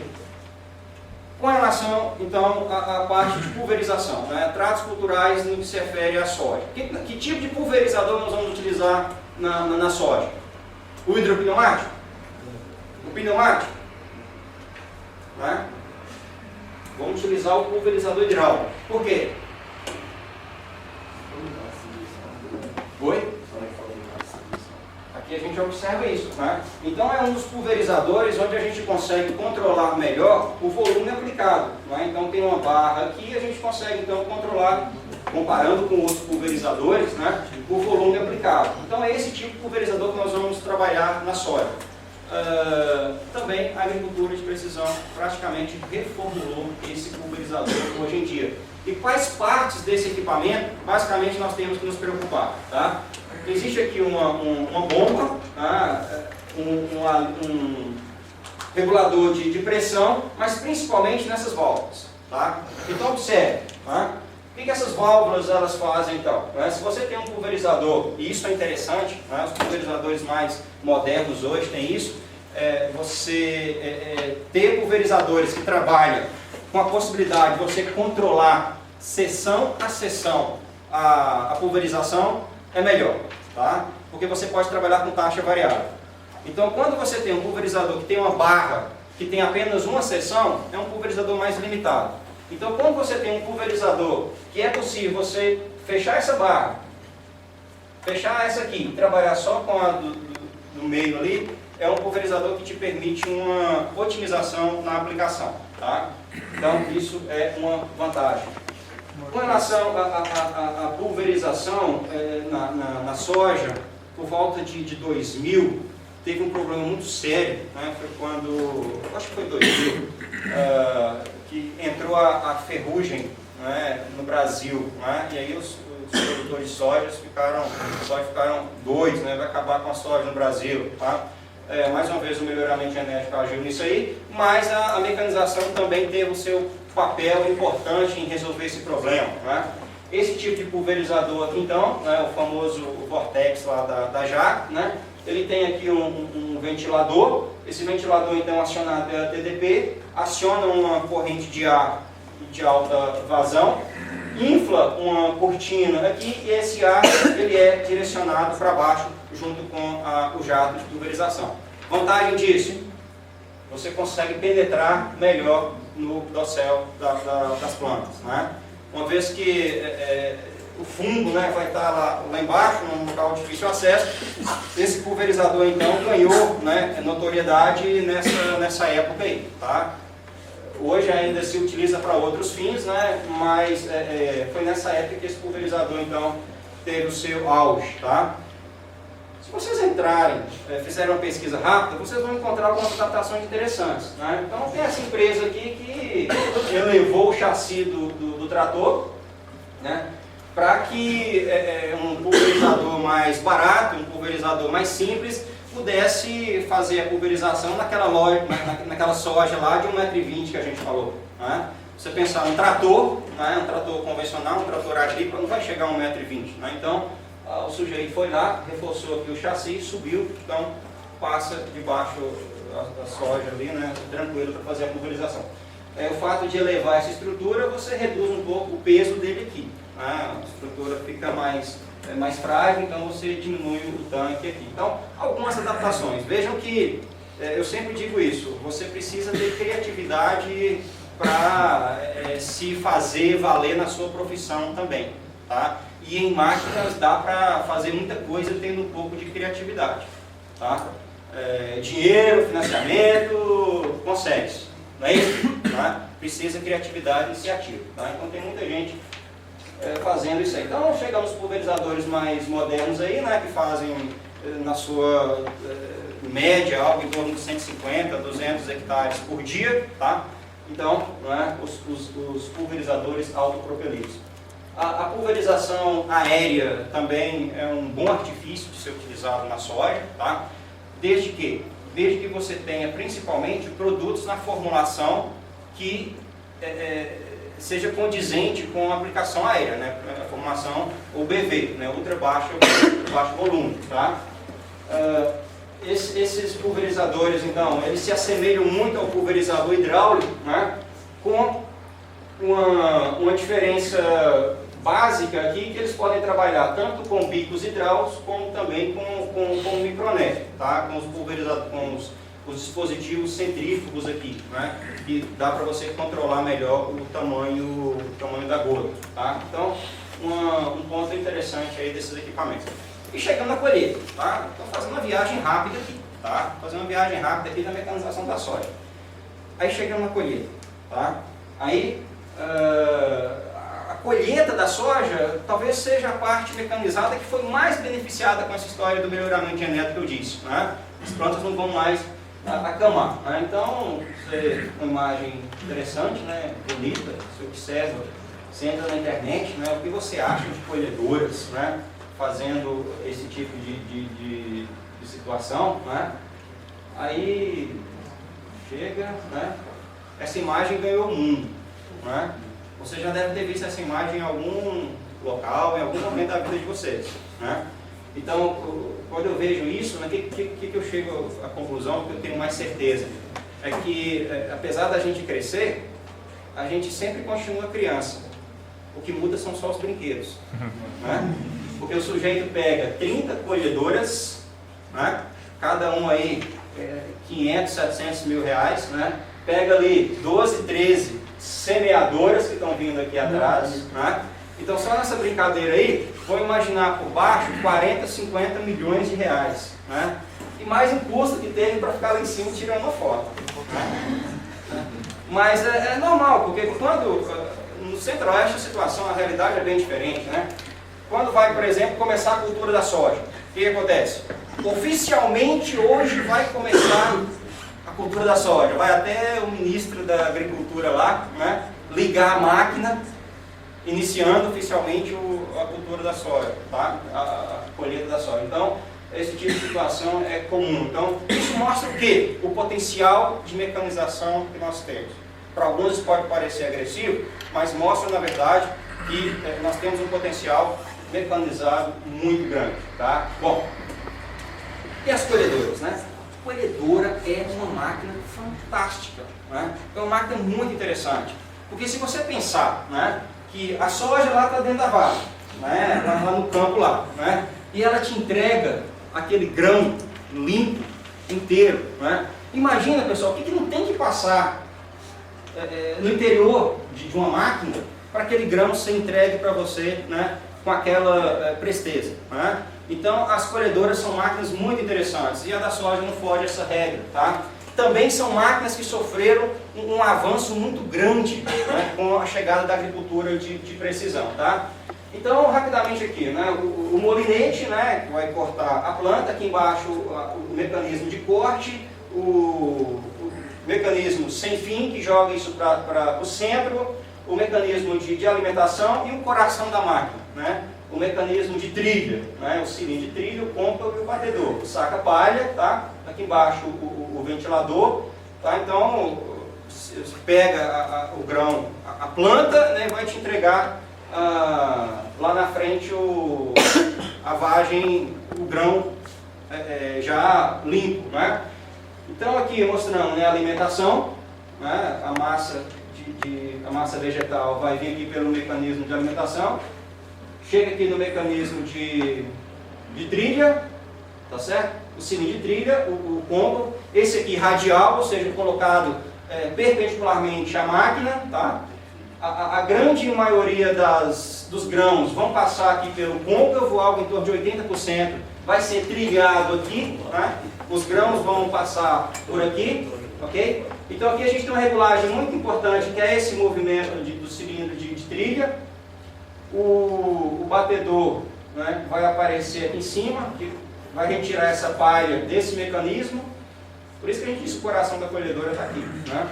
Com relação, então, à parte de pulverização, né? Tratos culturais no que se refere à soja. Que tipo de pulverizador nós vamos utilizar na soja? O hidropneumático? O pneumático? Né? Vamos utilizar o pulverizador hidráulico. Por quê? Oi? Aqui a gente observa isso, né? Então é um dos pulverizadores onde a gente consegue controlar melhor o volume aplicado, né? Então tem uma barra aqui e a gente consegue então controlar, comparando com outros pulverizadores, né, o volume aplicado. Então é esse tipo de pulverizador que nós vamos trabalhar na soja. Também a agricultura de precisão praticamente reformulou esse pulverizador hoje em dia. E quais partes desse equipamento, basicamente, nós temos que nos preocupar, tá? Existe aqui uma bomba, tá? um regulador de pressão, mas principalmente nessas válvulas. Tá? Então observe, tá? O que essas válvulas elas fazem então? Se você tem um pulverizador, e isso é interessante, né? Os pulverizadores mais modernos hoje têm isso, você ter pulverizadores que trabalham com a possibilidade de você controlar seção a seção a pulverização, é melhor, tá? Porque você pode trabalhar com taxa variável. Então, quando você tem um pulverizador que tem uma barra, que tem apenas uma seção, é um pulverizador mais limitado. Então, quando você tem um pulverizador que é possível você fechar essa barra, fechar essa aqui, trabalhar só com a do meio ali, é um pulverizador que te permite uma otimização na aplicação, tá? Então, isso é uma vantagem. Com relação à pulverização na soja, por volta de 2000, teve um problema muito sério, né? Foi quando, acho que foi 2000, que entrou a ferrugem, né, no Brasil, né? E aí os produtores de soja ficaram doidos, né? Vai acabar com a soja no Brasil, tá? Mais uma vez o melhoramento genético agiu nisso aí, mas a mecanização também teve o seu papel importante em resolver esse problema, né? Esse tipo de pulverizador aqui então, né, o famoso Vortex lá da JAC, né? Ele tem aqui um ventilador, esse ventilador então acionado pela TDP, aciona uma corrente de ar de alta vazão, infla uma cortina aqui e esse ar ele é direcionado para baixo junto com o jato de pulverização. Vantagem disso, você consegue penetrar melhor no dossel das plantas, né? Uma vez que o fungo, né, vai estar lá embaixo, num local de difícil acesso, esse pulverizador então ganhou, né, notoriedade nessa época aí, tá? Hoje ainda se utiliza para outros fins, né, mas foi nessa época que esse pulverizador então teve o seu auge, tá? Se vocês entrarem, fizerem uma pesquisa rápida, vocês vão encontrar algumas adaptações interessantes, né? Então tem essa empresa aqui que elevou o chassi do trator, né, para que um pulverizador mais barato, um pulverizador mais simples, pudesse fazer a pulverização naquela soja lá de 1,20 m que a gente falou, né? Você pensar um trator, né, um trator convencional, um trator agrícola, não vai chegar a 1,20 m, né? Então, o sujeito foi lá, reforçou aqui o chassi, subiu, então passa debaixo da soja ali, né, tranquilo para fazer a pulverização. O fato de elevar essa estrutura, você reduz um pouco o peso dele aqui, né? A estrutura fica mais frágil, então você diminui o tanque aqui. Então, algumas adaptações. Vejam que, eu sempre digo isso, você precisa ter criatividade para se fazer valer na sua profissão também, tá? E em máquinas dá para fazer muita coisa tendo um pouco de criatividade, tá? Dinheiro, financiamento, consegue-se, não é isso? Tá? Precisa criatividade e iniciativa, tá? Então tem muita gente fazendo isso aí. Então chegamos aos pulverizadores mais modernos aí, né, que fazem na sua média algo em torno de 150, 200 hectares por dia, tá? Então, né, os pulverizadores autopropelidos. A pulverização aérea também é um bom artifício de ser utilizado na soja, tá? Desde que você tenha principalmente produtos na formulação que seja condizente com a aplicação aérea, né? A formulação UBV, né? Ultra baixo volume, tá? Esses pulverizadores, então, eles se assemelham muito ao pulverizador hidráulico, né? Com uma diferença básica aqui, que eles podem trabalhar tanto com bicos hidráulicos como também com micronético, tá? Com os dispositivos centrífugos aqui, né? Que dá para você controlar melhor o tamanho da gota, tá? Então, um ponto interessante aí desses equipamentos. E chegando na colheita, tá? Estou fazendo uma viagem rápida aqui, tá? Fazendo uma viagem rápida aqui da mecanização da soja. Aí chegando na colheita, tá? Aí a colheita da soja talvez seja a parte mecanizada que foi mais beneficiada com essa história do melhoramento genético que eu disse, né? As plantas não vão mais acamar, né? Então, uma imagem interessante, né? Bonita, você observa, você entra na internet, né? O que você acha de colhedoras, né? Fazendo esse tipo de situação, né? Aí chega, né? Essa imagem ganhou o mundo, né? Você já deve ter visto essa imagem em algum local, em algum momento da vida de vocês, né? Então, quando eu vejo isso, né, que eu chego à conclusão, que eu tenho mais certeza, é que, apesar da gente crescer, a gente sempre continua criança. O que muda são só os brinquedos, né? Porque o sujeito pega 30 colhedoras, né? Cada um aí 500, 700 mil reais, né? Pega ali 12, 13 semeadoras que estão vindo aqui atrás, né? Então, só nessa brincadeira aí, vou imaginar por baixo 40, 50 milhões de reais, né? E mais um custo que teve para ficar lá em cima tirando uma foto, né? Mas é normal, porque quando no Centro-Oeste a situação, a realidade é bem diferente, né? Quando vai, por exemplo, começar a cultura da soja, o que acontece? Oficialmente hoje vai começar a cultura da soja, vai até o ministro da Agricultura lá, né, ligar a máquina, iniciando oficialmente a cultura da soja, tá? A colheita da soja. Então, esse tipo de situação é comum. Então, isso mostra o quê? O potencial de mecanização que nós temos. Para alguns isso pode parecer agressivo, mas mostra, na verdade, que nós temos um potencial mecanizado muito grande, tá? Bom, e as colhedoras, né? A colhedora é uma máquina fantástica, né? É uma máquina muito interessante, porque se você pensar, né, que a soja lá está dentro da vaga, né, lá no campo lá, né, e ela te entrega aquele grão limpo, inteiro, né? Imagina, pessoal, o que não tem que passar no interior de uma máquina para aquele grão ser entregue para você, né, com aquela presteza, né? Então, as colhedoras são máquinas muito interessantes e a da soja não foge essa regra, tá? Também são máquinas que sofreram um avanço muito grande, né, com a chegada da agricultura de precisão, tá? Então, rapidamente aqui, né, o molinete, né, que vai cortar a planta, aqui embaixo o mecanismo de corte, o mecanismo sem fim, que joga isso para o centro, o mecanismo de alimentação e o coração da máquina, né? O mecanismo de trilha, né? O cilindro de trilha, o côncavo e o batedor. O saca-palha, tá? Aqui embaixo o ventilador, tá? Então, você pega o grão, a planta, né? Vai te entregar lá na frente a vagem, o grão já limpo, né? Então, aqui mostrando, né, a alimentação, né? A massa vegetal vai vir aqui pelo mecanismo de alimentação. Chega aqui no mecanismo de trilha, tá certo? O cilindro de trilha, o côncavo, esse aqui radial, ou seja, colocado perpendicularmente à máquina, tá? A grande maioria dos grãos vão passar aqui pelo côncavo, algo em torno de 80% vai ser trilhado aqui, né? Os grãos vão passar por aqui, ok? Então aqui a gente tem uma regulagem muito importante, que é esse movimento do cilindro de trilha. O batedor, né, vai aparecer aqui em cima, que vai retirar essa palha desse mecanismo. Por isso que a gente diz que o coração da colhedora está aqui, né?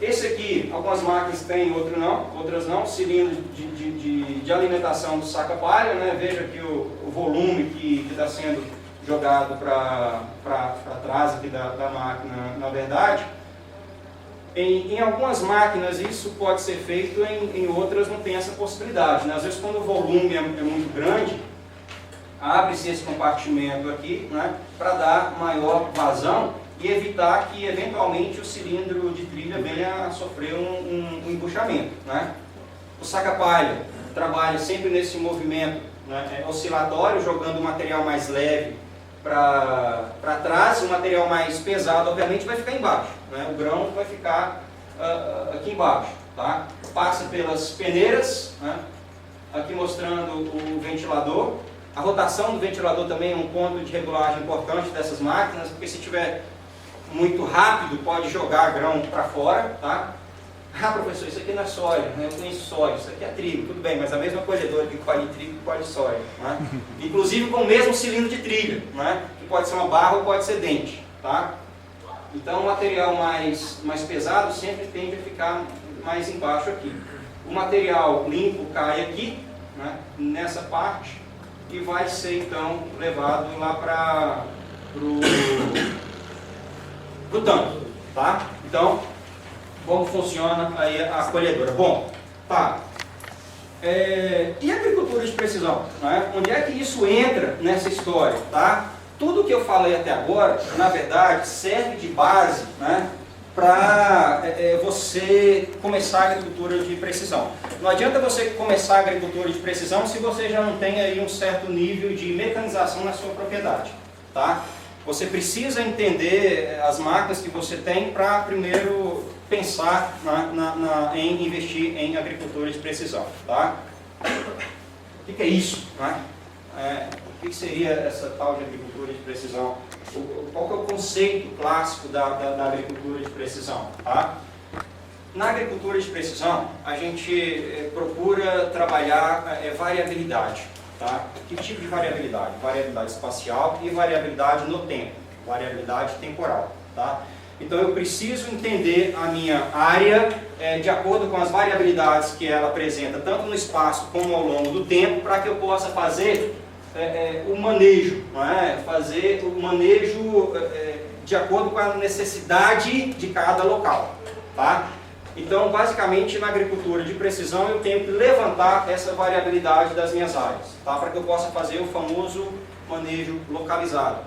Esse aqui, algumas máquinas têm, outras não, cilindro de alimentação do saca-palha, né? Veja aqui o volume que está sendo jogado para trás aqui da máquina, na verdade. Em algumas máquinas isso pode ser feito, em outras não tem essa possibilidade, né? Às vezes quando o volume é muito grande, abre-se esse compartimento aqui, né, para dar maior vazão e evitar que eventualmente o cilindro de trilha venha a sofrer um embuchamento, né? O saca-palha trabalha sempre nesse movimento, né, oscilatório, jogando o material mais leve para trás, o material mais pesado obviamente vai ficar embaixo, né? O grão vai ficar aqui embaixo, tá? Passa pelas peneiras, né? Aqui mostrando o ventilador. A rotação do ventilador também é um ponto de regulagem importante dessas máquinas, porque se tiver muito rápido pode jogar grão para fora, tá? Ah, professor, isso aqui não é soja, né? Eu conheço soja, isso aqui é trigo, tudo bem, mas a mesma colhedora que colhe trigo colhe soja, né? Inclusive com o mesmo cilindro de trilha, né? Que pode ser uma barra ou pode ser dente, tá? Então o material mais pesado sempre tende a ficar mais embaixo aqui. O material limpo cai aqui, né? Nessa parte, e vai ser então levado lá para o tanque, tá? Então, como funciona aí a colhedora? Bom, tá. E a agricultura de precisão, né? Onde é que isso entra nessa história, tá? Tudo que eu falei até agora, na verdade, serve de base, né, para você começar a agricultura de precisão. Não adianta você começar a agricultura de precisão se você já não tem aí um certo nível de mecanização na sua propriedade, tá? Você precisa entender as máquinas que você tem para primeiro pensar em investir em agricultura de precisão, tá? O que é isso, né? O que seria essa tal de agricultura de precisão? Qual que é o conceito clássico da agricultura de precisão, tá? Na agricultura de precisão, a gente procura trabalhar variabilidade, tá? Que tipo de variabilidade? Variabilidade espacial e variabilidade no tempo, variabilidade temporal, tá? Então eu preciso entender a minha área de acordo com as variabilidades que ela apresenta, tanto no espaço como ao longo do tempo, para que eu possa fazer o manejo, não é? Fazer o manejo de acordo com a necessidade de cada local, tá? Então, basicamente, na agricultura de precisão, eu tenho que levantar essa variabilidade das minhas áreas, tá? Para que eu possa fazer o famoso manejo localizado.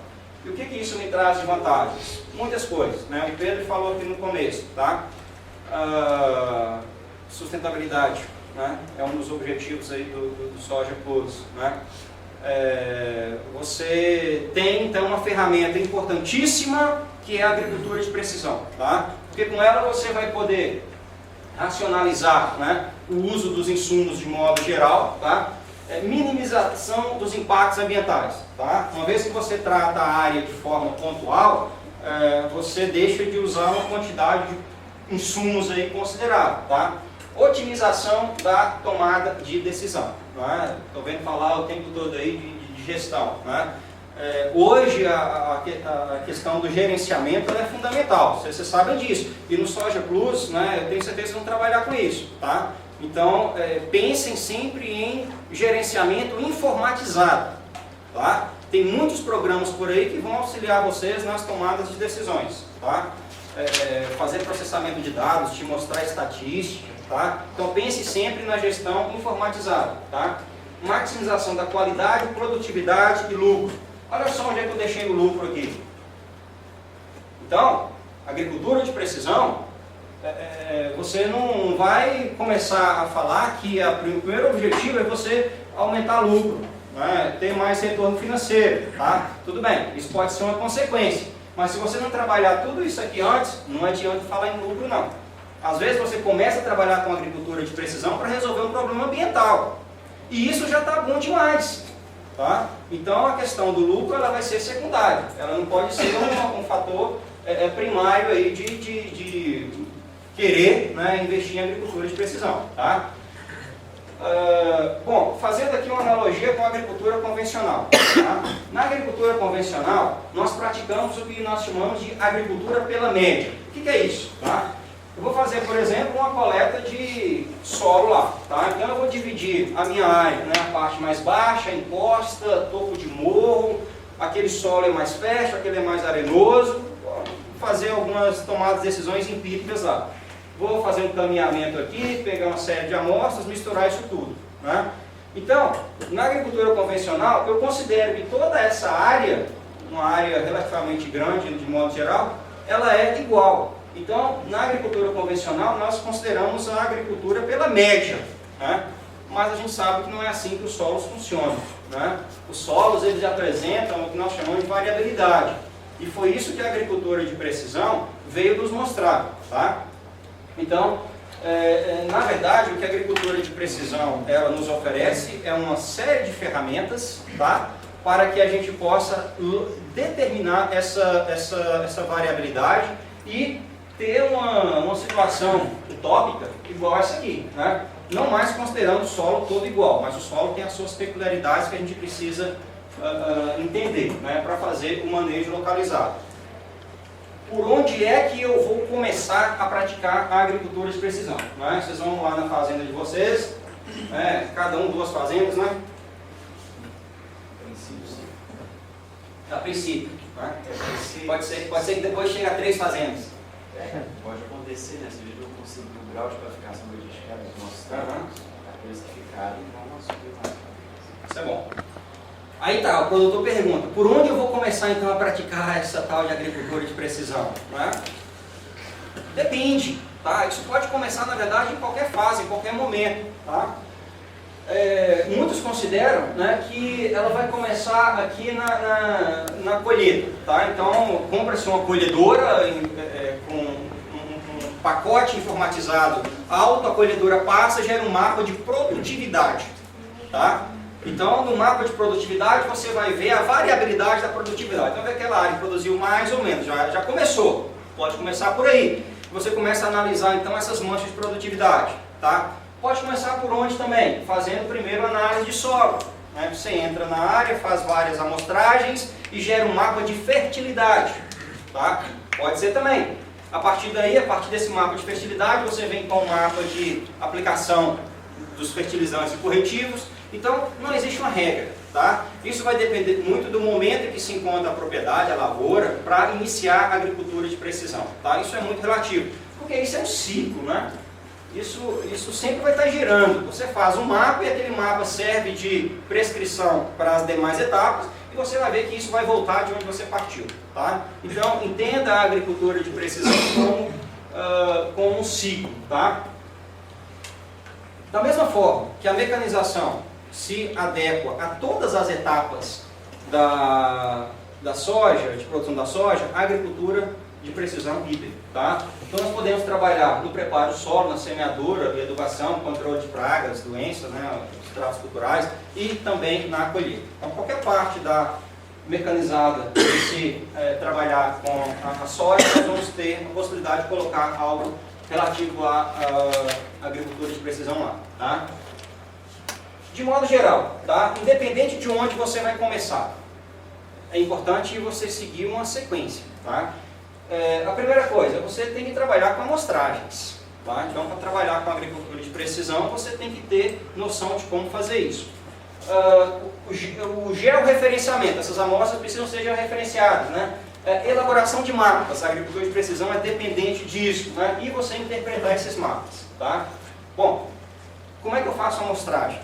E o que isso me traz de vantagens? Muitas coisas, né? O Pedro falou aqui no começo, tá? Sustentabilidade, né? É um dos objetivos aí do Soja Plus, né? Você tem então uma ferramenta importantíssima que é a agricultura de precisão, tá? Porque com ela você vai poder racionalizar, né, o uso dos insumos de modo geral, tá? Minimização dos impactos ambientais, tá? Uma vez que você trata a área de forma pontual, você deixa de usar uma quantidade de insumos aí considerável, tá? Otimização da tomada de decisão, né? Estou vendo falar o tempo todo aí de gestão, né? Hoje a questão do gerenciamento é fundamental, vocês sabem disso. E no Soja Plus, né, eu tenho certeza que vão trabalhar com isso, tá? Então, pensem sempre em gerenciamento informatizado, tá? Tem muitos programas por aí que vão auxiliar vocês nas tomadas de decisões, tá? Fazer processamento de dados, te mostrar estatística, tá? Então pense sempre na gestão informatizada, tá? Maximização da qualidade, produtividade e lucro. Olha só onde é que eu deixei o lucro aqui. Então, agricultura de precisão, você não vai começar a falar que o primeiro objetivo é você aumentar lucro, né? Ter mais retorno financeiro, tá? Tudo bem, isso pode ser uma consequência. Mas se você não trabalhar tudo isso aqui antes, não adianta falar em lucro não. Às vezes você começa a trabalhar com agricultura de precisão para resolver um problema ambiental. E isso já está bom demais. Tá? Então a questão do lucro ela vai ser secundária. Ela não pode ser um fator primário aí de querer, né, investir em agricultura de precisão. Tá? Bom, fazendo aqui uma analogia com a agricultura convencional. Tá? Na agricultura convencional, nós praticamos o que nós chamamos de agricultura pela média. O que é isso? Tá? Eu vou fazer, por exemplo, uma coleta de solo lá. Tá? Então eu vou dividir a minha área, né, a parte mais baixa, encosta, topo de morro, aquele solo é mais fértil, aquele é mais arenoso. Vou fazer algumas tomadas de decisões empíricas lá. Vou fazer um caminhamento aqui, pegar uma série de amostras, misturar isso tudo. Né? Então, na agricultura convencional, eu considero que toda essa área, uma área relativamente grande de modo geral, ela é igual. Então, na agricultura convencional, nós consideramos a agricultura pela média. Né? Mas a gente sabe que não é assim que os solos funcionam. Né? Os solos eles apresentam o que nós chamamos de variabilidade. E foi isso que a agricultura de precisão veio nos mostrar. Tá? Então, na verdade, o que a agricultura de precisão ela nos oferece é uma série de ferramentas, tá? Para que a gente possa determinar essa variabilidade e ter uma situação utópica igual essa aqui. Né? Não mais considerando o solo todo igual, mas o solo tem as suas peculiaridades que a gente precisa entender, né? Para fazer o manejo localizado. Por onde é que eu vou começar a praticar a agricultura de precisão? Né? Vocês vão lá na fazenda de vocês, né? Cada um 2 fazendas, né? A princípio. Né? Pode ser que depois chegue a 3 fazendas. Pode acontecer, né? Se a gente não conseguir o grau de qualificação do edificado dos nossos trabalhos, aqueles que ficarem vão subir mais. Isso é bom. Aí tá, o produtor pergunta, por onde eu vou começar então a praticar essa tal de agricultura de precisão? Né? Depende, tá? Isso pode começar na verdade em qualquer fase, em qualquer momento, tá? Muitos consideram, né, que ela vai começar aqui na colheita, tá? Então compra-se uma colhedora com um pacote informatizado alto, a colhedora passa, gera um mapa de produtividade, tá? Então, no mapa de produtividade, você vai ver a variabilidade da produtividade. Então, aquela área que produziu mais ou menos, já começou. Pode começar por aí. Você começa a analisar, então, essas manchas de produtividade. Tá? Pode começar por onde também? Fazendo primeiro análise de solo. Né? Você entra na área, faz várias amostragens e gera um mapa de fertilidade. Tá? Pode ser também. A partir daí, a partir desse mapa de fertilidade, você vem com um mapa de aplicação dos fertilizantes e corretivos. Então, não existe uma regra, tá? Isso vai depender muito do momento em que se encontra a propriedade, a lavoura, para iniciar a agricultura de precisão, tá? Isso é muito relativo, porque isso é um ciclo, né? Isso sempre vai estar girando. Você faz um mapa e aquele mapa serve de prescrição para as demais etapas e você vai ver que isso vai voltar de onde você partiu, tá? Então, entenda a agricultura de precisão como um ciclo, tá? Da mesma forma que a mecanização se adequa a todas as etapas da soja, de produção da soja, a agricultura de precisão híbrida. Tá? Então nós podemos trabalhar no preparo do solo, na semeadura e adubação, controle de pragas, doenças, né, estratos culturais e também na colheita. Então qualquer parte da mecanizada de se trabalhar com a soja, nós vamos ter a possibilidade de colocar algo relativo à agricultura de precisão lá. Tá? De modo geral, tá? Independente de onde você vai começar, é importante você seguir uma sequência. Tá? A primeira coisa, você tem que trabalhar com amostragens. Tá? Então, para trabalhar com agricultura de precisão, você tem que ter noção de como fazer isso. O georreferenciamento, essas amostras precisam ser georreferenciadas. Né? Elaboração de mapas, a agricultura de precisão é dependente disso. Né? E você interpretar esses mapas. Tá? Bom, como é que eu faço a amostragem?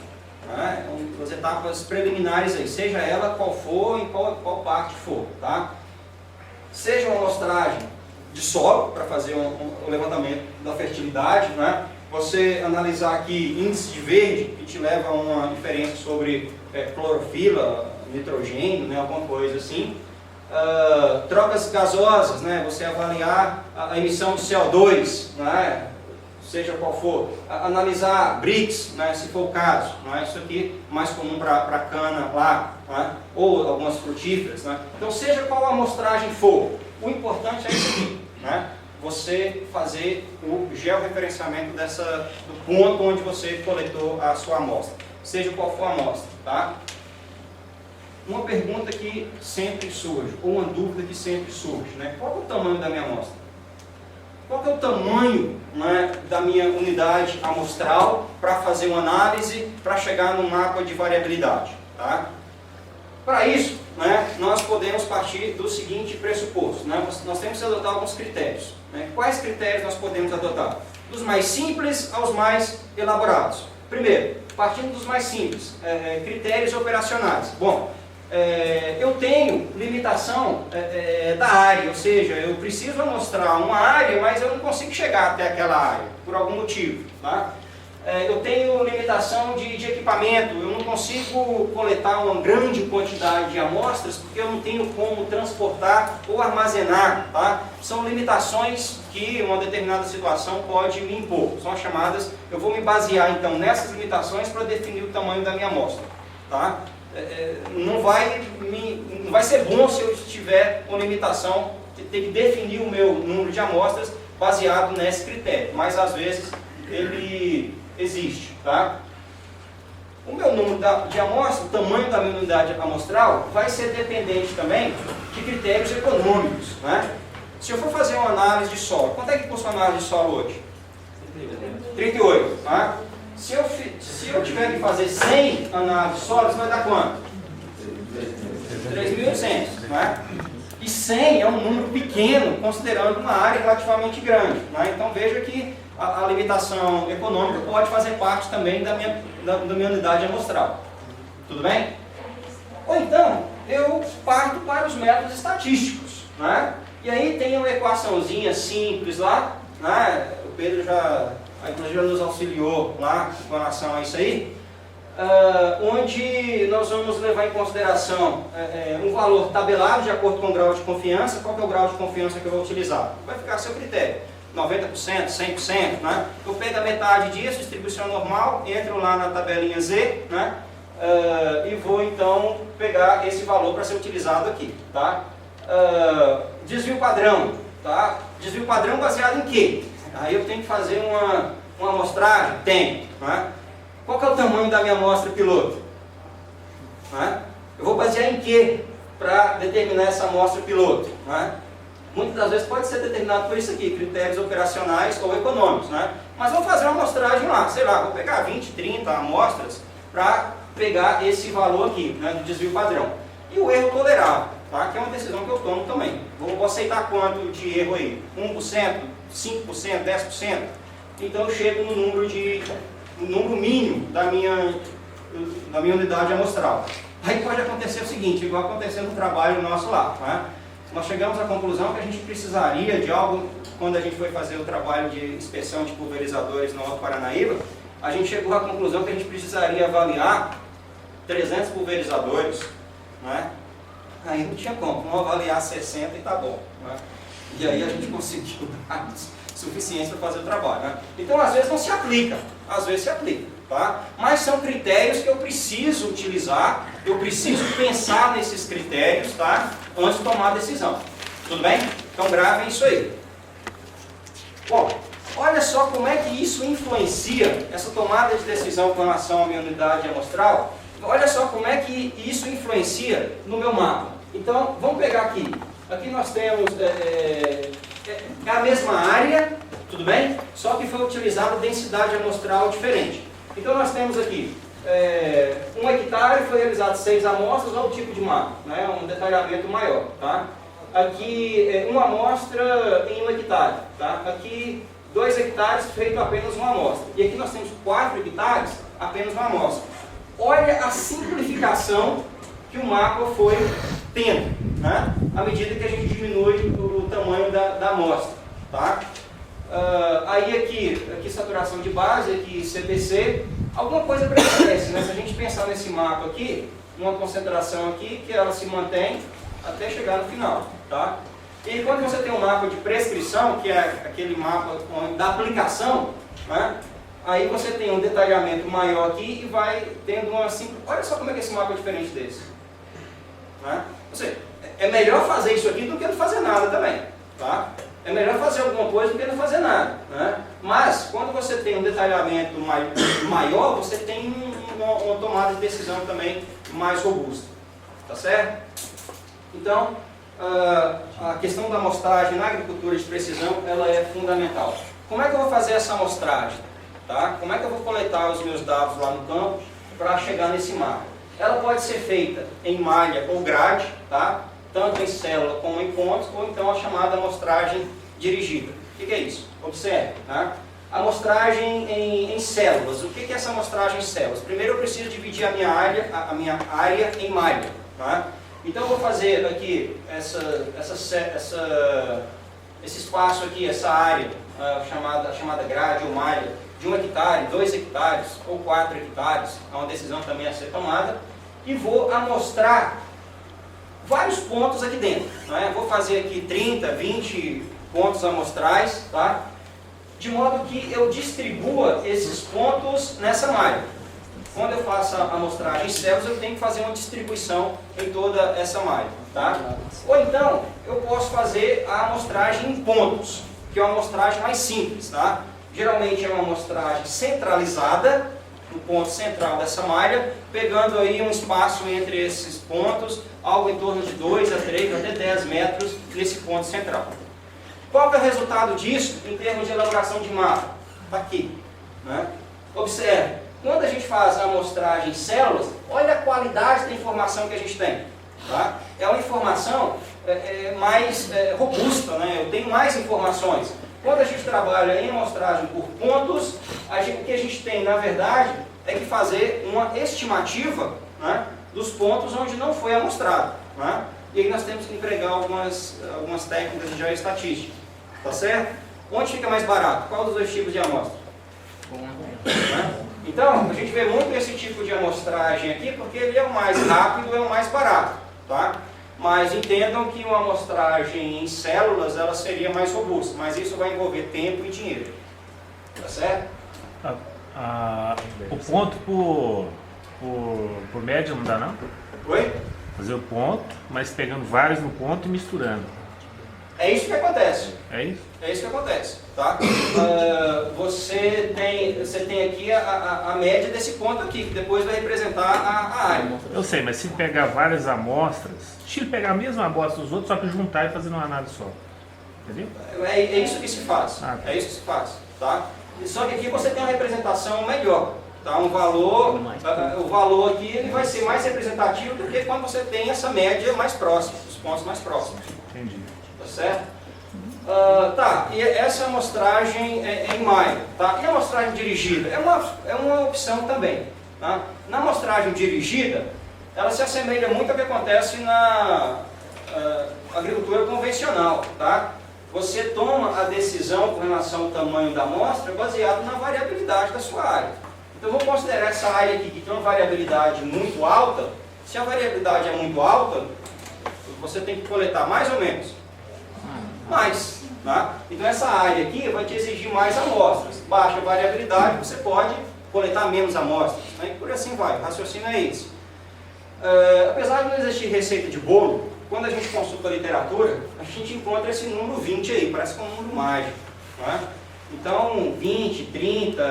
As etapas preliminares aí, seja ela qual for, em qual parte for, tá? Seja uma amostragem de solo, para fazer o levantamento da fertilidade, né? Você analisar aqui índice de verde, que te leva a uma inferência sobre clorofila, nitrogênio, né? Alguma coisa assim. trocas gasosas, né? Você avaliar a emissão de CO2, né? Seja qual for, analisar BRICS, né? Se for o caso, né? Isso aqui mais comum para cana lá, né? Ou algumas frutíferas, né? Então seja qual a amostragem for, o importante é isso aqui, né? Você fazer o georreferenciamento do ponto onde você coletou a sua amostra, seja qual for a amostra, tá? Uma pergunta que sempre surge, ou uma dúvida que sempre surge, né? Qual é o tamanho da minha amostra? Qual é o tamanho, né, da minha unidade amostral para fazer uma análise, para chegar no mapa de variabilidade, tá? Para isso, né, nós podemos partir do seguinte pressuposto, né? Nós temos que adotar alguns critérios, né? Quais critérios nós podemos adotar? Dos mais simples aos mais elaborados. Primeiro, partindo dos mais simples, critérios operacionais. Bom, eu tenho limitação da área, ou seja, eu preciso mostrar uma área, mas eu não consigo chegar até aquela área, por algum motivo, tá? Eu tenho limitação de equipamento, eu não consigo coletar uma grande quantidade de amostras porque eu não tenho como transportar ou armazenar, tá? São limitações que uma determinada situação pode me impor, são as chamadas, eu vou me basear então nessas limitações para definir o tamanho da minha amostra, tá? Não vai ser bom se eu tiver uma limitação de ter que definir o meu número de amostras baseado nesse critério, mas às vezes ele existe, tá? O meu número de amostras, o tamanho da minha unidade amostral vai ser dependente também de critérios econômicos, né? Se eu for fazer uma análise de solo, quanto é que custa uma análise de solo hoje? 38, tá? Se eu tiver que fazer 100 análises de solos, vai dar quanto? 3.800, né? E 100 é um número pequeno, considerando uma área relativamente grande, né? Então veja que a limitação econômica pode fazer parte também da minha unidade amostral. Tudo bem? Ou então, eu parto para os métodos estatísticos, né? E aí tem uma equaçãozinha simples lá, né? O Pedro já nos auxiliou lá com relação a isso aí, onde nós vamos levar em consideração um valor tabelado de acordo com o grau de confiança. Qual que é o grau de confiança que eu vou utilizar? Vai ficar a seu critério, 90%, 100%, né? Eu pego a metade disso, distribuição normal, entro lá na tabelinha Z, né? E vou então pegar esse valor para ser utilizado aqui, tá? Desvio padrão, tá? Desvio padrão baseado em quê? Aí eu tenho que fazer uma amostragem? Tem, né? Qual que é o tamanho da minha amostra piloto? Né? Eu vou basear em quê para determinar essa amostra piloto? Né? Muitas das vezes pode ser determinado por isso aqui, critérios operacionais ou econômicos, né? Mas vou fazer uma amostragem lá, sei lá, vou pegar 20, 30 amostras para pegar esse valor aqui, né, do desvio padrão. E o erro tolerável, tá? Que é uma decisão que eu tomo também. Vou aceitar quanto de erro aí? 1%, 5%, 10%? Então eu chego no número mínimo da minha unidade amostral. Aí pode acontecer o seguinte, igual aconteceu no trabalho nosso lá, né? Nós chegamos à conclusão que a gente precisaria de algo, quando a gente foi fazer o trabalho de inspeção de pulverizadores no Alto Paranaíba, a gente chegou à conclusão que a gente precisaria avaliar 300 pulverizadores, né? Aí não tinha como, vamos avaliar 60 e tá bom, né? E aí a gente conseguiu dados suficientes para fazer o trabalho, né? Então às vezes não se aplica, às vezes se aplica, tá? Mas são critérios que eu preciso utilizar, eu preciso pensar nesses critérios, tá? Antes de tomar a decisão. Tudo bem? Então gravem isso aí. Bom, olha só como é que isso influencia, essa tomada de decisão com relação à minha unidade amostral. Olha só como é que isso influencia no meu mapa. Então, vamos pegar aqui. Aqui nós temos a mesma área, tudo bem? Só que foi utilizada densidade amostral diferente. Então nós temos aqui 1 hectare, foi realizado 6 amostras, olha o tipo de mapa, né? Um detalhamento maior, tá? Aqui uma amostra em 1 hectare, tá? Aqui 2 hectares, feito apenas uma amostra. E aqui nós temos 4 hectares, apenas uma amostra. Olha a simplificação que o mapa foi tendo, né? À medida que a gente diminui o tamanho da amostra, tá? Aí aqui saturação de base, aqui CBC, alguma coisa prevalece, né? Se a gente pensar nesse mapa aqui, uma concentração aqui, que ela se mantém, até chegar no final, tá? E quando você tem um mapa de prescrição, que é aquele mapa da aplicação, né? Aí você tem um detalhamento maior aqui e vai tendo uma simples... Olha só como é que esse mapa é diferente desse. Né? Ou seja, é melhor fazer isso aqui do que não fazer nada também. Tá? É melhor fazer alguma coisa do que não fazer nada. Né? Mas, quando você tem um detalhamento maior, você tem uma tomada de decisão também mais robusta. Tá certo? Então, a questão da amostragem na agricultura de precisão, ela é fundamental. Como é que eu vou fazer essa amostragem? Tá? Como é que eu vou coletar os meus dados lá no campo para chegar nesse mapa? Ela pode ser feita em malha ou grade, tá? Tanto em célula como em pontos, ou então a chamada amostragem dirigida. O que é isso? Observe. Tá? Amostragem em células. O que é essa amostragem em células? Primeiro eu preciso dividir a minha área em malha. Tá? Então eu vou fazer aqui esse espaço aqui, essa área chamada grade ou malha, de 1 hectare, 2 hectares ou 4 hectares, é uma decisão também a ser tomada, e vou amostrar vários pontos aqui dentro. Né? Vou fazer aqui 30, 20 pontos amostrais, tá? De modo que eu distribua esses pontos nessa malha. Quando eu faço a amostragem em células, eu tenho que fazer uma distribuição em toda essa malha. Tá? Ou então, eu posso fazer a amostragem em pontos, que é uma amostragem mais simples. Tá? Geralmente é uma amostragem centralizada, no ponto central dessa malha, pegando aí um espaço entre esses pontos, algo em torno de 2 a 3, até 10 metros nesse ponto central. Qual é o resultado disso em termos de elaboração de mapa? Está aqui. Né? Observe, quando a gente faz a amostragem em células, olha a qualidade da informação que a gente tem. Tá? É uma informação mais robusta, né? Eu tenho mais informações. Quando a gente trabalha em amostragem por pontos, o que a gente tem, na verdade, é que fazer uma estimativa, né, dos pontos onde não foi amostrado. Né? E aí nós temos que empregar algumas técnicas de geoestatística. Tá certo? Onde fica mais barato? Qual dos dois tipos de amostra? Né? Então, a gente vê muito esse tipo de amostragem aqui, porque ele é o mais rápido, é o mais barato. Tá? Mas entendam que uma amostragem em células, ela seria mais robusta, mas isso vai envolver tempo e dinheiro. Tá certo? O ponto por média não dá não? Oi? Fazer o ponto, mas pegando vários no ponto e misturando. É isso que acontece. É isso? É isso que acontece. Tá? Você tem aqui a média desse ponto aqui, que depois vai representar a área. Eu sei, mas se pegar várias amostras, se pegar a mesma amostra dos outros, só que juntar e fazer uma análise só. Entendeu? É isso que se faz. Tá. É isso que se faz. Tá? Só que aqui você tem uma representação melhor. Tá? O valor aqui ele vai ser mais representativo do que quando você tem essa média mais próxima, os pontos mais próximos. Entendi. Tá certo? Tá, e essa amostragem é em malha. Tá? E a amostragem dirigida? É uma opção também. Tá? Na amostragem dirigida, ela se assemelha muito ao que acontece na agricultura convencional. Tá? Você toma a decisão com relação ao tamanho da amostra baseado na variabilidade da sua área. Então, vou considerar essa área aqui que tem uma variabilidade muito alta. Se a variabilidade é muito alta, você tem que coletar mais ou menos. Mais. Tá? Então, essa área aqui vai te exigir mais amostras. Baixa variabilidade, você pode coletar menos amostras. Né? E por assim vai. O raciocínio é esse. Apesar de não existir receita de bolo, quando a gente consulta a literatura, a gente encontra esse número 20 aí, parece que é um número mágico. Né? Então, 20, 30,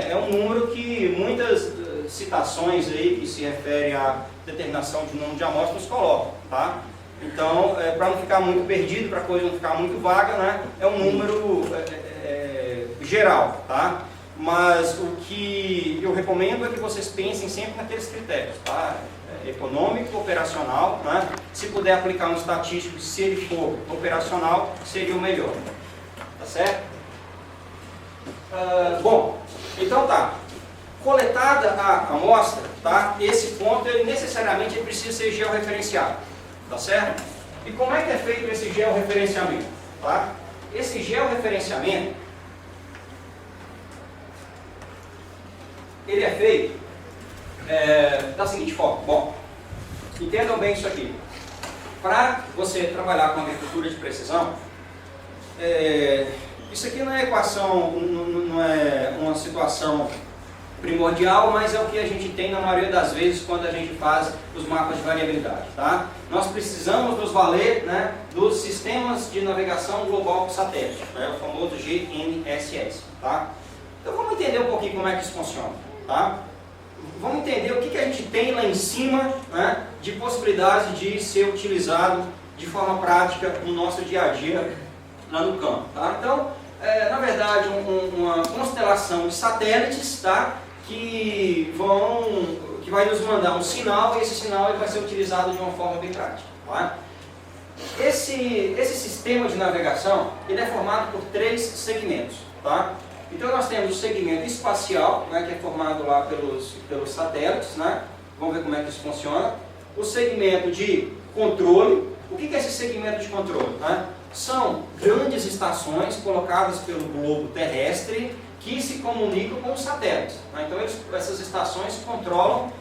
é um número que muitas citações aí que se referem à determinação de número de amostras nos colocam. Tá? Então, para não ficar muito perdido, para a coisa não ficar muito vaga, né, é um número geral. Tá? Mas o que eu recomendo é que vocês pensem sempre naqueles critérios. Tá? Econômico, operacional. Né? Se puder aplicar um estatístico, se ele for operacional, seria o melhor. Tá certo? Bom, então tá. Coletada a amostra, tá? Esse ponto ele necessariamente precisa ser georreferenciado. Tá certo? E como é que é feito esse georreferenciamento? Tá? Esse georreferenciamento ele é feito da seguinte forma. Bom, entendam bem isso aqui. para você trabalhar com agricultura de precisão, isso aqui não é equação, não é uma situação primordial, mas é o que a gente tem na maioria das vezes quando a gente faz os mapas de variabilidade. Tá? Nós precisamos nos valer, né, dos sistemas de navegação global por satélite, né, o famoso GNSS. Tá? Então vamos entender um pouquinho como é que isso funciona. Tá? Vamos entender o que a gente tem lá em cima, né, de possibilidade de ser utilizado de forma prática no nosso dia a dia lá no campo. Tá? Então, na verdade, uma constelação de satélites, tá, que vai nos mandar um sinal, e esse sinal ele vai ser utilizado de uma forma bem prática. Tá? Esse sistema de navegação ele é formado por 3 segmentos. Tá? Então nós temos o segmento espacial, né, que é formado lá pelos satélites, né? Vamos ver como é que isso funciona. O segmento de controle. O que é esse segmento de controle? Né? São grandes estações colocadas pelo globo terrestre que se comunicam com os satélites. Né? Então essas estações controlam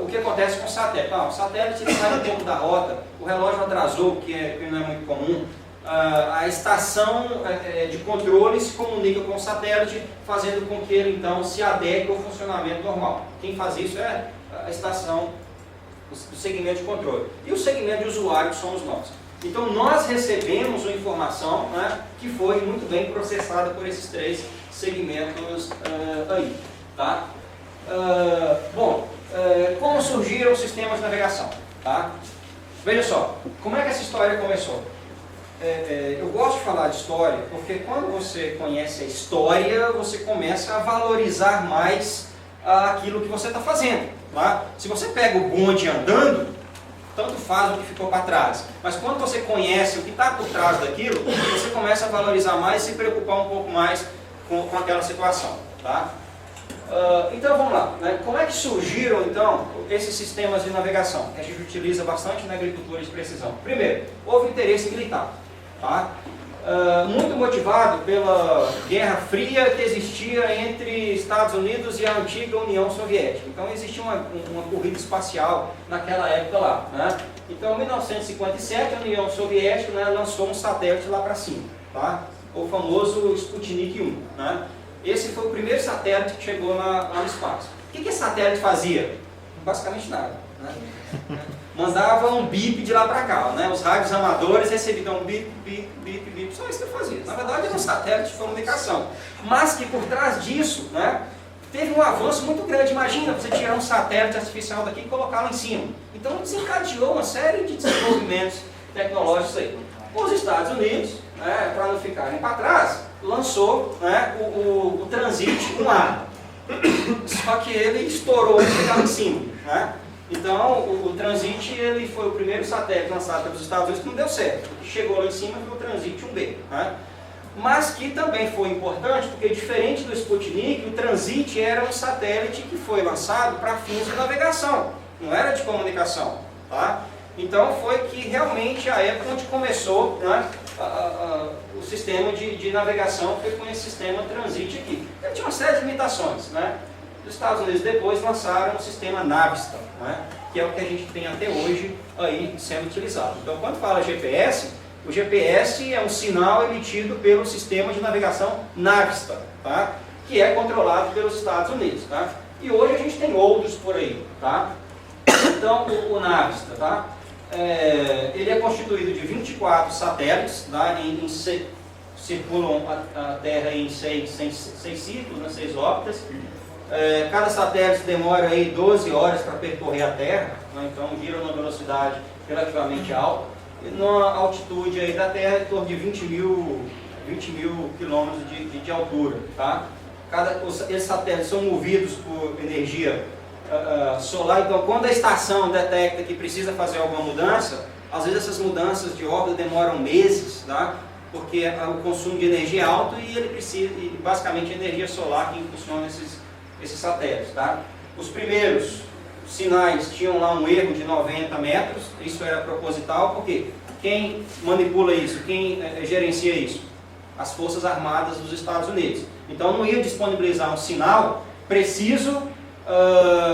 o que acontece com o satélite. O satélite sai um pouco da rota, o relógio atrasou, que não é muito comum. A estação de controle se comunica com o satélite, fazendo com que ele então se adeque ao funcionamento normal. Quem faz isso é a estação do segmento de controle. E o segmento de usuário, que somos nós. Então nós recebemos uma informação, né, que foi muito bem processada por esses 3 segmentos aí. Tá? Como surgiram os sistemas de navegação? Tá? Veja só, como é que essa história começou? Eu gosto de falar de história porque quando você conhece a história, você começa a valorizar mais aquilo que você está fazendo. Tá? Se você pega o bonde andando, tanto faz o que ficou para trás. Mas quando você conhece o que está por trás daquilo, você começa a valorizar mais e se preocupar um pouco mais com aquela situação. Tá? Então vamos lá, né? Como é que surgiram então esses sistemas de navegação que a gente utiliza bastante na agricultura de precisão? Primeiro, houve interesse militar. Tá? Muito motivado pela Guerra Fria que existia entre Estados Unidos e a antiga União Soviética. Então existia uma corrida espacial naquela época lá. Né? Então em 1957 a União Soviética, né, lançou um satélite lá para cima. Tá? O famoso Sputnik 1. Né? Esse foi o primeiro satélite que chegou lá no espaço. O que esse satélite fazia? Basicamente nada. Né? Mandava um bip de lá para cá, né? Os rádios amadores recebiam um bip, bip, bip, bip, só isso que eu fazia. Na verdade era um satélite de comunicação, mas que por trás disso, né, teve um avanço muito grande. Imagina você tirar um satélite artificial daqui e colocar lá em cima. Então desencadeou uma série de desenvolvimentos tecnológicos aí. Os Estados Unidos, né, para não ficarem para trás, lançou, né, o Transit 1A. Só que ele estourou e ficava em cima. Né? Então, o Transit ele foi o primeiro satélite lançado pelos Estados Unidos que não deu certo. Chegou lá em cima foi o Transit 1B. Né? Mas que também foi importante, porque diferente do Sputnik, o Transit era um satélite que foi lançado para fins de navegação, não era de comunicação. Tá? Então, foi que realmente a época onde começou, né, o sistema de navegação, foi com esse sistema Transit aqui. Ele tinha uma série de limitações. Né? Os Estados Unidos depois lançaram o sistema Navstar, né, que é o que a gente tem até hoje aí sendo utilizado. Então, quando fala GPS, o GPS é um sinal emitido pelo sistema de navegação Navstar, tá, que é controlado pelos Estados Unidos. Tá? E hoje a gente tem outros por aí. Tá? Então, o Navstar, tá, ele é constituído de 24 satélites, tá, circulam a Terra em 6 ciclos, né, 6 órbitas. Cada satélite demora aí 12 horas para percorrer a Terra, né? Então gira numa velocidade relativamente alta, e numa altitude aí da Terra em torno de 20 mil quilômetros de altura. Tá? Esses satélites são movidos por energia solar, então quando a estação detecta que precisa fazer alguma mudança, às vezes essas mudanças de órbita demoram meses, tá? Porque o consumo de energia é alto e ele precisa, e basicamente a energia solar que impulsiona esses satélites. Tá? Os primeiros sinais tinham lá um erro de 90 metros, isso era proposital, porque quem manipula isso, quem gerencia isso? As Forças Armadas dos Estados Unidos. Então não ia disponibilizar um sinal preciso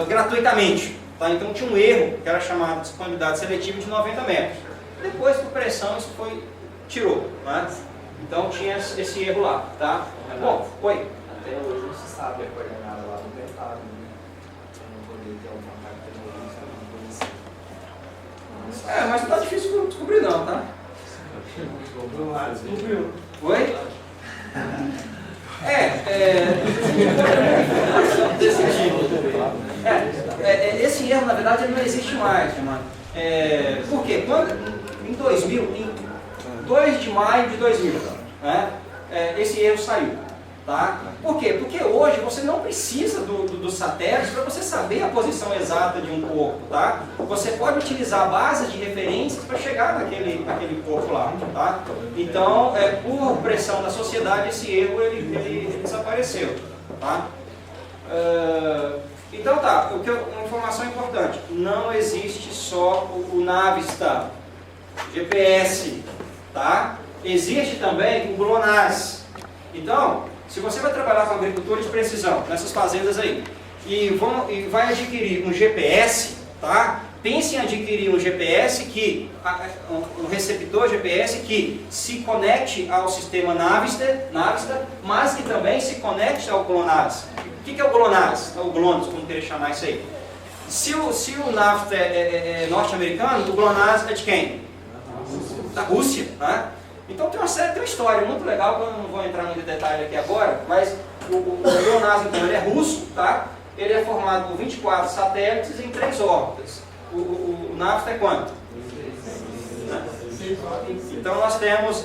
gratuitamente. Tá? Então tinha um erro, que era chamado de disponibilidade seletiva, de 90 metros. Depois, por pressão, isso tirou, né? Então tinha esse erro lá, tá? Bom, oi. Até hoje não se sabe a coordenada lá do Pentágono, né? Pra não poder ter alguma carta terrorista, alguma coisa assim. Mas não tá difícil de descobrir não, tá? Descobriu. Oi? Desse tipo. Esse erro, na verdade, ele não existe mais, mano. Por quê? Em 2 de maio de 2000, né, esse erro saiu. Tá? Por quê? Porque hoje você não precisa dos satélites para você saber a posição exata de um corpo. Tá? Você pode utilizar bases de referências para chegar naquele corpo lá. Tá? Então, por pressão da sociedade, esse erro ele desapareceu. Tá? Então tá, uma informação importante, não existe só o Navista, GPS, tá? Existe também o GLONASS. Então, se você vai trabalhar com agricultura de precisão, nessas fazendas aí, e vai adquirir um GPS, tá? Pense em adquirir um GPS um receptor GPS que se conecte ao sistema Navista, mas que também se conecte ao GLONASS. O que é o GLONASS? O GLONASS, como querer chamar isso aí. Se o Navista é norte-americano, o GLONASS é de quem? Da Rússia. Né? Então tem uma história muito legal, que eu não vou entrar muito em detalhe aqui agora, mas o GLONASS, então, ele é russo, tá? Ele é formado por 24 satélites em 3 órbitas. O Navista é quanto? Então nós temos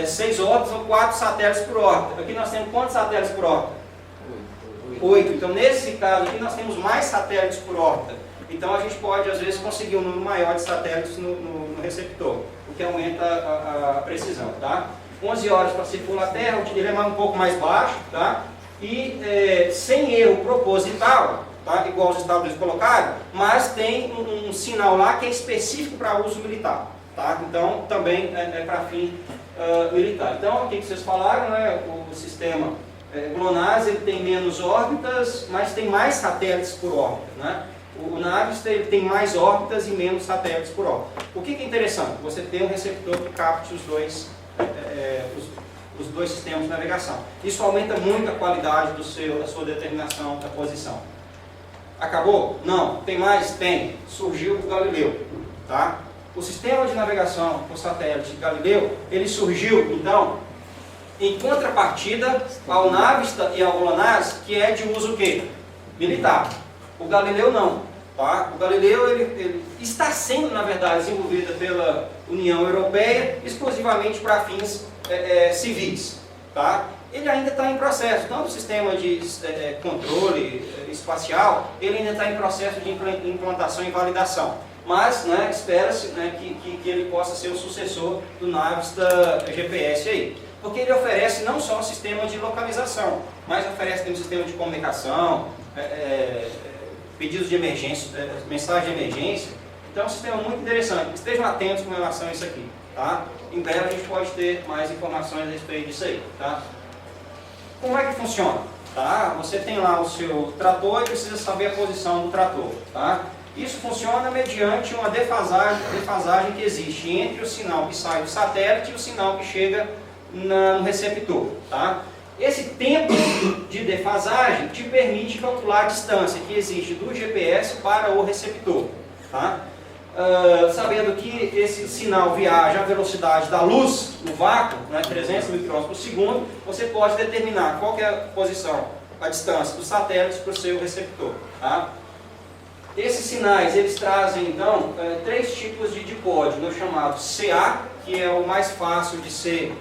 6 órbitas ou 4 satélites por órbita. Aqui nós temos quantos satélites por órbita? 8. Então nesse caso aqui nós temos mais satélites por órbita. Então a gente pode às vezes conseguir um número maior de satélites no receptor, o que aumenta a precisão. Tá? 11 horas para circular a Terra, ele é um pouco mais baixo, tá? E sem erro proposital, tá? Igual os Estados Unidos colocaram, mas tem um sinal lá que é específico para uso militar. Tá? Então também é para fim militar. Então o que vocês falaram, né? O sistema GLONASS ele tem menos órbitas, mas tem mais satélites por órbita. Né? O Navista ele tem mais órbitas e menos satélites por órbita. O que é interessante? Você tem um receptor que capte os dois sistemas de navegação. Isso aumenta muito a qualidade da sua determinação da posição. Acabou? Não. Tem mais? Tem. Surgiu o Galileu. Tá? O sistema de navegação por satélite Galileu, ele surgiu, então, em contrapartida ao Navista e ao GLONASS, que é de uso o quê? Militar. O Galileu não. Tá? O Galileu ele está sendo, na verdade, desenvolvido pela União Europeia exclusivamente para fins civis. Tá? Ele ainda está em processo, tanto o sistema de controle espacial, ele ainda está em processo de implantação e validação. Mas né, espera-se né, que ele possa ser o sucessor do Navista GPS aí. Porque ele oferece não só um sistema de localização, mas oferece também um sistema de comunicação, pedidos de emergência, mensagem de emergência. Então é um sistema muito interessante. Estejam atentos com relação a isso aqui. Tá? Em breve a gente pode ter mais informações a respeito disso aí. Tá? Como é que funciona? Tá? Você tem lá o seu trator e precisa saber a posição do trator. Tá? Isso funciona mediante uma defasagem que existe entre o sinal que sai do satélite e o sinal que chega no receptor. Tá? Esse tempo de defasagem te permite calcular a distância que existe do GPS para o receptor. Tá? Sabendo que esse sinal viaja à velocidade da luz no vácuo, né, 300 micrômetros por segundo, você pode determinar qual que é a posição, a distância dos satélites para o seu receptor. Tá? Esses sinais eles trazem então 3 tipos de dicódigo, chamado CA, que é o mais fácil de ser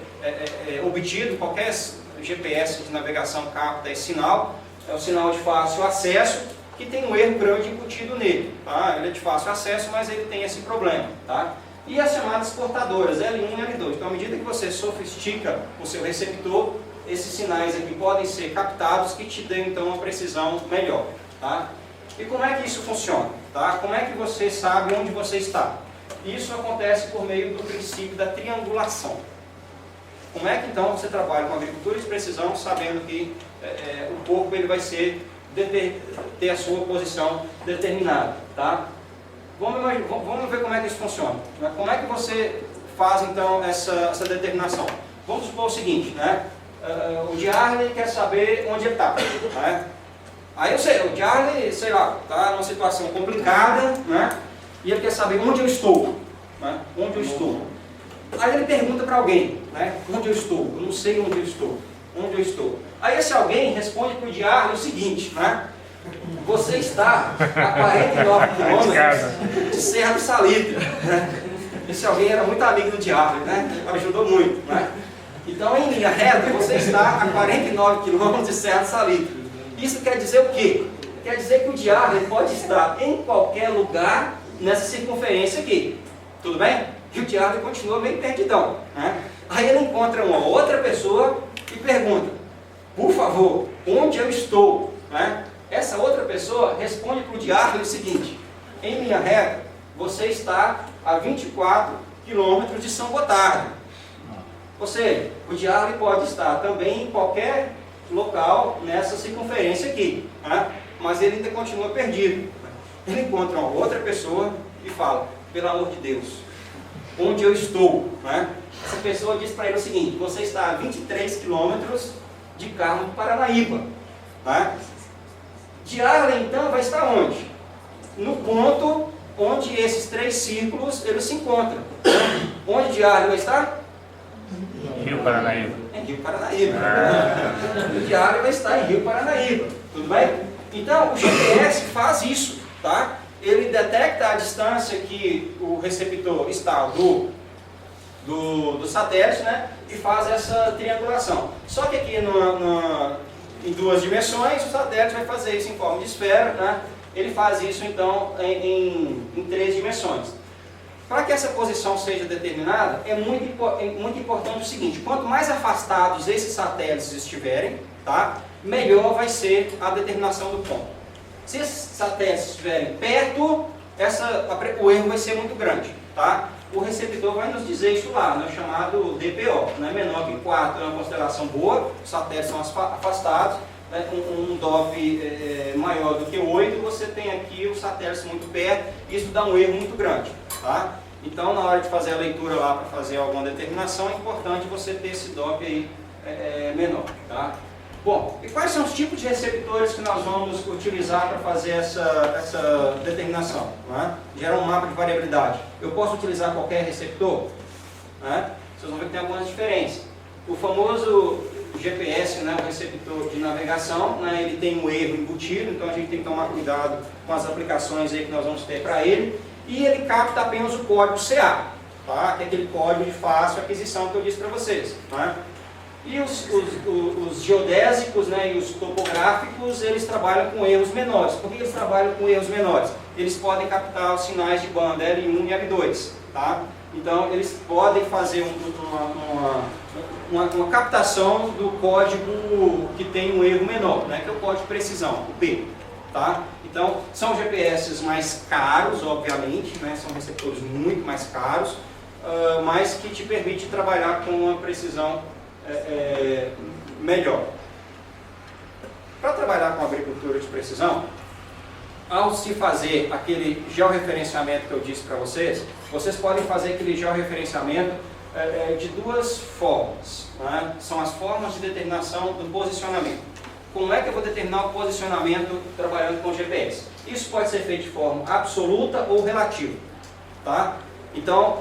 obtido, qualquer GPS de navegação capta esse sinal, é o sinal de fácil acesso, que tem um erro grande incutido nele. Tá? Ele é de fácil acesso, mas ele tem esse problema. Tá? E as chamadas portadoras, L1 e L2. Então, à medida que você sofistica o seu receptor, esses sinais aqui podem ser captados, que te dão então uma precisão melhor. Tá? E como é que isso funciona? Tá? Como é que você sabe onde você está? Isso acontece por meio do princípio da triangulação. Como é que então você trabalha com agricultura de precisão, sabendo que o corpo ele vai ter a sua posição determinada? Tá? Vamos ver como é que isso funciona. Como é que você faz então essa determinação. Vamos supor o seguinte, né? O Diarley quer saber onde ele está, né? Aí eu sei, o Diarley, sei lá, está numa situação complicada, né? E ele quer saber onde eu estou, né? Onde eu estou. Aí ele pergunta para alguém, né? Onde eu estou? Eu não sei onde eu estou. Onde eu estou? Aí esse alguém responde para o Diarley o seguinte, né? Você está a 49 quilômetros de Serra do Salitre, né? Esse alguém era muito amigo do Diarley, né? Ajudou muito, né? Então, em linha reta, você está a 49 quilômetros de Serra do Salitre. Isso quer dizer o quê? Quer dizer que o Diarley pode estar em qualquer lugar nessa circunferência aqui. Tudo bem? E o Diarley continua meio perdidão, né? Aí ele encontra uma outra pessoa e pergunta, por favor, onde eu estou? Né? Essa outra pessoa responde para o Diarley o seguinte, em linha reta, você está a 24 quilômetros de São Gotardo. Ou seja, o Diarley pode estar também em qualquer local nessa circunferência aqui, né? Mas ele ainda continua perdido. Ele encontra uma outra pessoa e fala, pelo amor de Deus, onde eu estou? Né? Essa pessoa diz para ele o seguinte, você está a 23 quilômetros de Carmo do Paranaíba. Né? Diarley então vai estar onde? No ponto onde esses 3 círculos eles se encontram. Onde Diarley vai estar? Rio Paranaíba. Em Rio Paranaíba. O Diarley vai estar em Rio Paranaíba. Tudo bem? Então, o GPS faz isso, tá? Ele detecta a distância que o receptor está do satélite, né? E faz essa triangulação. Só que aqui em 2 dimensões, o satélite vai fazer isso em forma de esfera, né? Ele faz isso, então, em 3 dimensões. Para que essa posição seja determinada, é muito importante o seguinte, quanto mais afastados esses satélites estiverem, tá, melhor vai ser a determinação do ponto. Se esses satélites estiverem perto, o erro vai ser muito grande. Tá? O receptor vai nos dizer isso lá, né, chamado DPO, né, menor que 4 é uma constelação boa, os satélites são afastados, né, um DOP maior do que 8, você tem aqui os satélites muito perto, isso dá um erro muito grande. Tá? Então, na hora de fazer a leitura lá para fazer alguma determinação, é importante você ter esse DOP aí menor. Tá? Bom, e quais são os tipos de receptores que nós vamos utilizar para fazer essa determinação? Né? Gerar um mapa de variabilidade. Eu posso utilizar qualquer receptor? Né? Vocês vão ver que tem algumas diferenças. O famoso GPS, né, o receptor de navegação, né, ele tem um erro embutido, então a gente tem que tomar cuidado com as aplicações aí que nós vamos ter para ele. E ele capta apenas o código CA, tá? Que é aquele código de fácil aquisição que eu disse para vocês. Né? E os geodésicos, né, e os topográficos, eles trabalham com erros menores. Por que eles trabalham com erros menores? Eles podem captar os sinais de banda L1 e L2. Tá? Então, eles podem fazer uma captação do código que tem um erro menor, né, que é o código de precisão, o P. Tá? Então, são GPS mais caros, obviamente, né, são receptores muito mais caros, mas que te permite trabalhar com uma precisão melhor. Para trabalhar com agricultura de precisão, ao se fazer aquele georreferenciamento que eu disse para vocês, vocês podem fazer aquele georreferenciamento de 2 formas. Né? São as formas de determinação do posicionamento. Como é que eu vou determinar o posicionamento trabalhando com GPS? Isso pode ser feito de forma absoluta ou relativa. Tá? Então,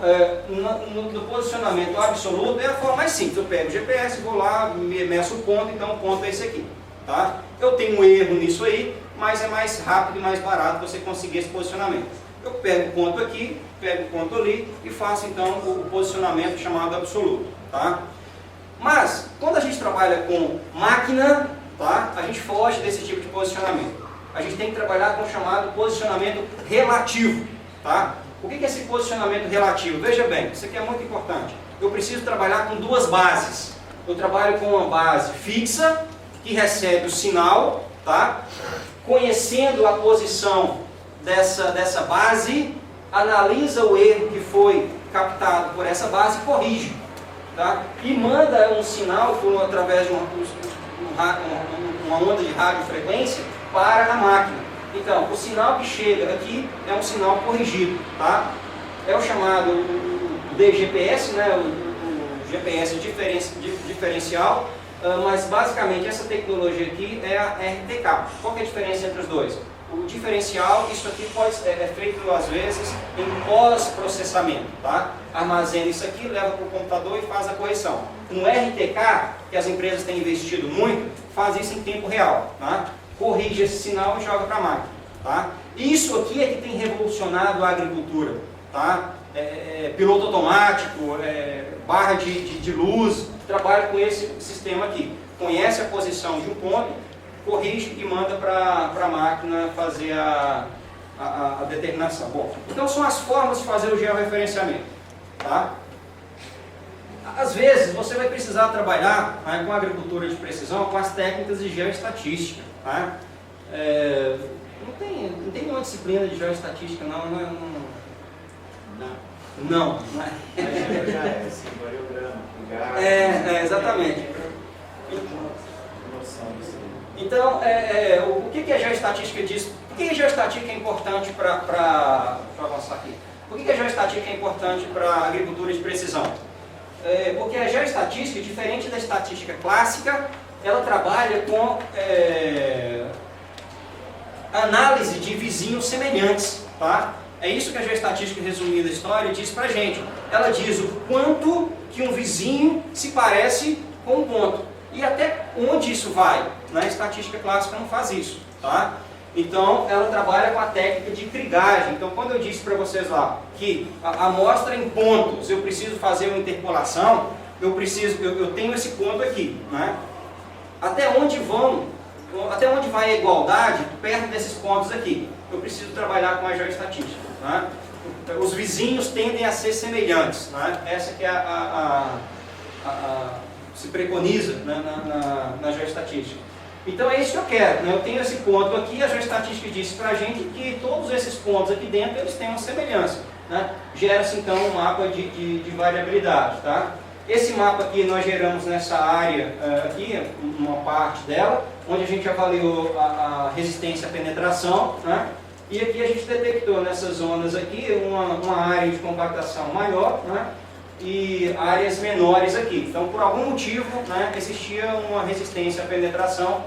no posicionamento absoluto é a forma mais simples. Eu pego o GPS, vou lá, meço o ponto, então o ponto é esse aqui. Tá? Eu tenho um erro nisso aí, mas é mais rápido e mais barato você conseguir esse posicionamento. Eu pego o ponto aqui, pego o ponto ali e faço então o posicionamento chamado absoluto. Tá? Mas, quando a gente trabalha com máquina, tá, a gente foge desse tipo de posicionamento. A gente tem que trabalhar com o chamado posicionamento relativo. Tá? O que é esse posicionamento relativo? Veja bem, isso aqui é muito importante. Eu preciso trabalhar com 2 bases. Eu trabalho com uma base fixa, que recebe o sinal, tá? Conhecendo a posição dessa base, analisa o erro que foi captado por essa base e corrige. Tá? E manda um sinal através de uma onda de radiofrequência para a máquina. Então, o sinal que chega aqui é um sinal corrigido, tá? É o chamado, DGPS, né, o GPS diferencial, mas basicamente essa tecnologia aqui é a RTK. Qual que é a diferença entre os dois? O diferencial, isso aqui é feito às vezes em pós-processamento, tá? Armazena isso aqui, leva para o computador e faz a correção. No RTK, que as empresas têm investido muito, faz isso em tempo real, tá? Corrige esse sinal e joga para a máquina, tá? Isso aqui é que tem revolucionado a agricultura, tá? Piloto automático, barra de luz, trabalha com esse sistema aqui. Conhece a posição de um ponto, corrige e manda para a máquina fazer a determinação. Bom, então são as formas de fazer o georreferenciamento, tá? Às vezes você vai precisar trabalhar, né, com a agricultura de precisão, com as técnicas de geoestatística, tá? Não tem nenhuma disciplina de geoestatística, não é. Não é. Já é, assim, variograma, exatamente. Então, o que a geoestatística diz? Por que a geoestatística é importante para avançar aqui? Por que a geoestatística é importante para a agricultura de precisão? Porque a geoestatística, diferente da estatística clássica, ela trabalha com análise de vizinhos semelhantes, tá? É isso que a geoestatística resumida da história diz pra gente. Ela diz o quanto que um vizinho se parece com um ponto. E até onde isso vai. Na estatística clássica não faz isso, tá? Então, ela trabalha com a técnica de krigagem. Então, quando eu disse para vocês lá que a amostra em pontos, eu preciso fazer uma interpolação, eu tenho esse ponto aqui, né? Até onde vai a igualdade perto desses pontos aqui? Eu preciso trabalhar com a geoestatística, né? Os vizinhos tendem a ser semelhantes, né? Essa que é se preconiza, né, na geoestatística. Então é isso que eu quero, né? Eu tenho esse ponto aqui, a geoestatística disse para a gente que todos esses pontos aqui dentro eles têm uma semelhança, né? Gera-se então um mapa de variabilidade, tá? Esse mapa aqui nós geramos nessa área aqui, uma parte dela, onde a gente avaliou a resistência à penetração, né? E aqui a gente detectou nessas zonas aqui uma área de compactação maior, né? E áreas menores aqui. Então, por algum motivo, né, existia uma resistência à penetração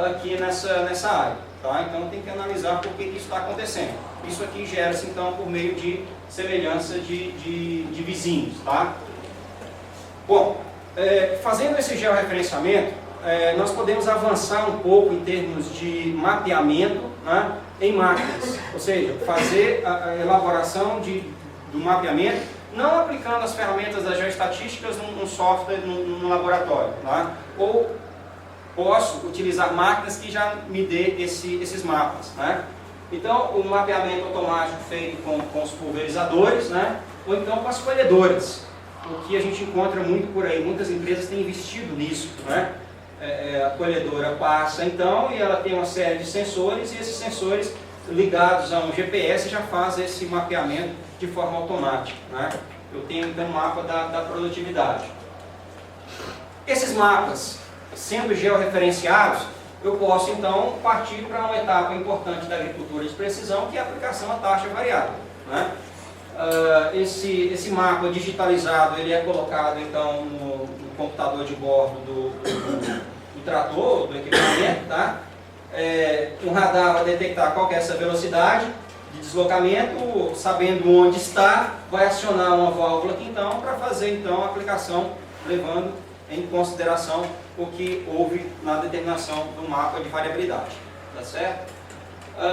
aqui nessa área. Tá? Então, tem que analisar por que isso está acontecendo. Isso aqui gera-se, então, por meio de semelhança de vizinhos. Tá? Bom, fazendo esse georreferenciamento, nós podemos avançar um pouco em termos de mapeamento, né, em máquinas. Ou seja, fazer a elaboração do mapeamento não aplicando as ferramentas das geoestatísticas num software, num laboratório. Tá? Ou posso utilizar máquinas que já me dê esses mapas. Né? Então, o mapeamento automático feito com os pulverizadores, né? Ou então com as colhedoras, o que a gente encontra muito por aí. Muitas empresas têm investido nisso. Né? A colhedora passa então e ela tem uma série de sensores, e esses sensores ligados a um GPS já fazem esse mapeamento de forma automática. Né? Eu tenho então um mapa da produtividade. Esses mapas, sendo georreferenciados, eu posso então partir para uma etapa importante da agricultura de precisão, que é a aplicação à taxa variável. Né? Esse mapa digitalizado ele é colocado então no computador de bordo do trator, do equipamento. Tá? O radar vai detectar qual que é essa velocidade de deslocamento, sabendo onde está, vai acionar uma válvula aqui então para fazer então a aplicação, levando em consideração o que houve na determinação do mapa de variabilidade. Tá certo?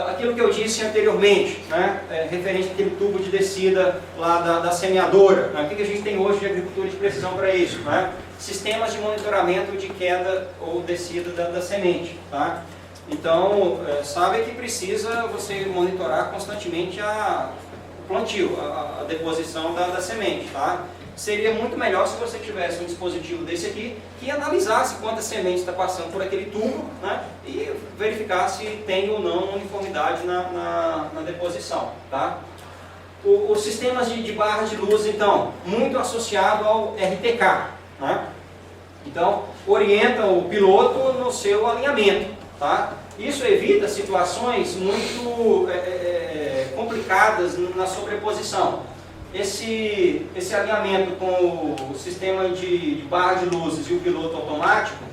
Aquilo que eu disse anteriormente, né, referente àquele tubo de descida lá da semeadora, né, o que a gente tem hoje de agricultura de precisão para isso? Né? Sistemas de monitoramento de queda ou descida da semente. Tá? Então, sabe que precisa você monitorar constantemente o plantio, a deposição da semente. Tá? Seria muito melhor se você tivesse um dispositivo desse aqui que analisasse quantas sementes está passando por aquele tubo, né, e verificar se tem ou não uniformidade na deposição. Tá? Os sistemas de barras de luz, então, muito associado ao RTK. Né? Então, orienta o piloto no seu alinhamento. Tá? Isso evita situações muito complicadas na sobreposição. esse alinhamento com o sistema de barra de luzes e o piloto automático,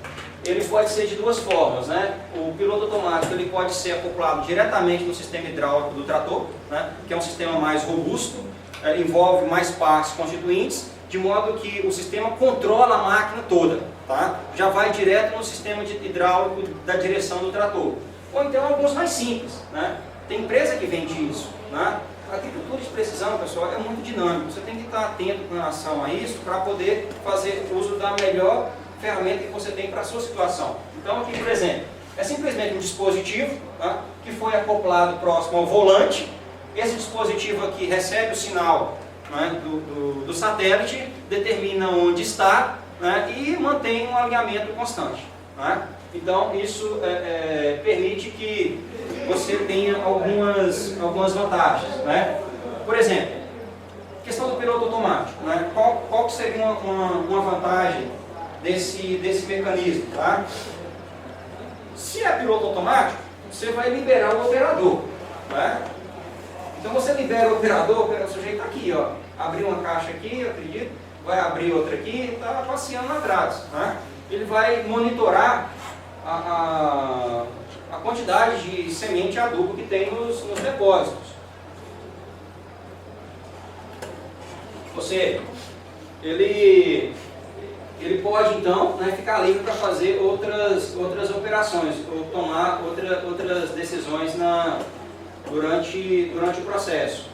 ele pode ser de duas formas, né? O piloto automático ele pode ser acoplado diretamente no sistema hidráulico do trator, né? Que é um sistema mais robusto, envolve mais partes constituintes, de modo que o sistema controla a máquina toda, tá? Já vai direto no sistema hidráulico da direção do trator. Ou então alguns mais simples, né? Tem empresa que vende isso, né? A agricultura de precisão, pessoal, é muito dinâmico. Você tem que estar atento com relação a isso para poder fazer uso da melhor ferramenta que você tem para a sua situação. Então aqui, por exemplo, é simplesmente um dispositivo, tá? Que foi acoplado próximo ao volante. Esse dispositivo aqui recebe o sinal, né, do satélite, determina onde está, né, e mantém um alinhamento constante, né? Então isso permite que você tenha algumas vantagens, né? Por exemplo, questão do piloto automático, né? Qual que seria uma vantagem desse mecanismo, tá? Se é piloto automático, você vai liberar o operador, né? Então você libera o operador, o sujeito está aqui, ó, abriu uma caixa aqui, eu acredito, vai abrir outra aqui, está passeando atrás, né? Ele vai monitorar a quantidade de semente e adubo que tem nos depósitos. Ele pode então, né, ficar livre para fazer outras operações ou tomar outras decisões durante o processo.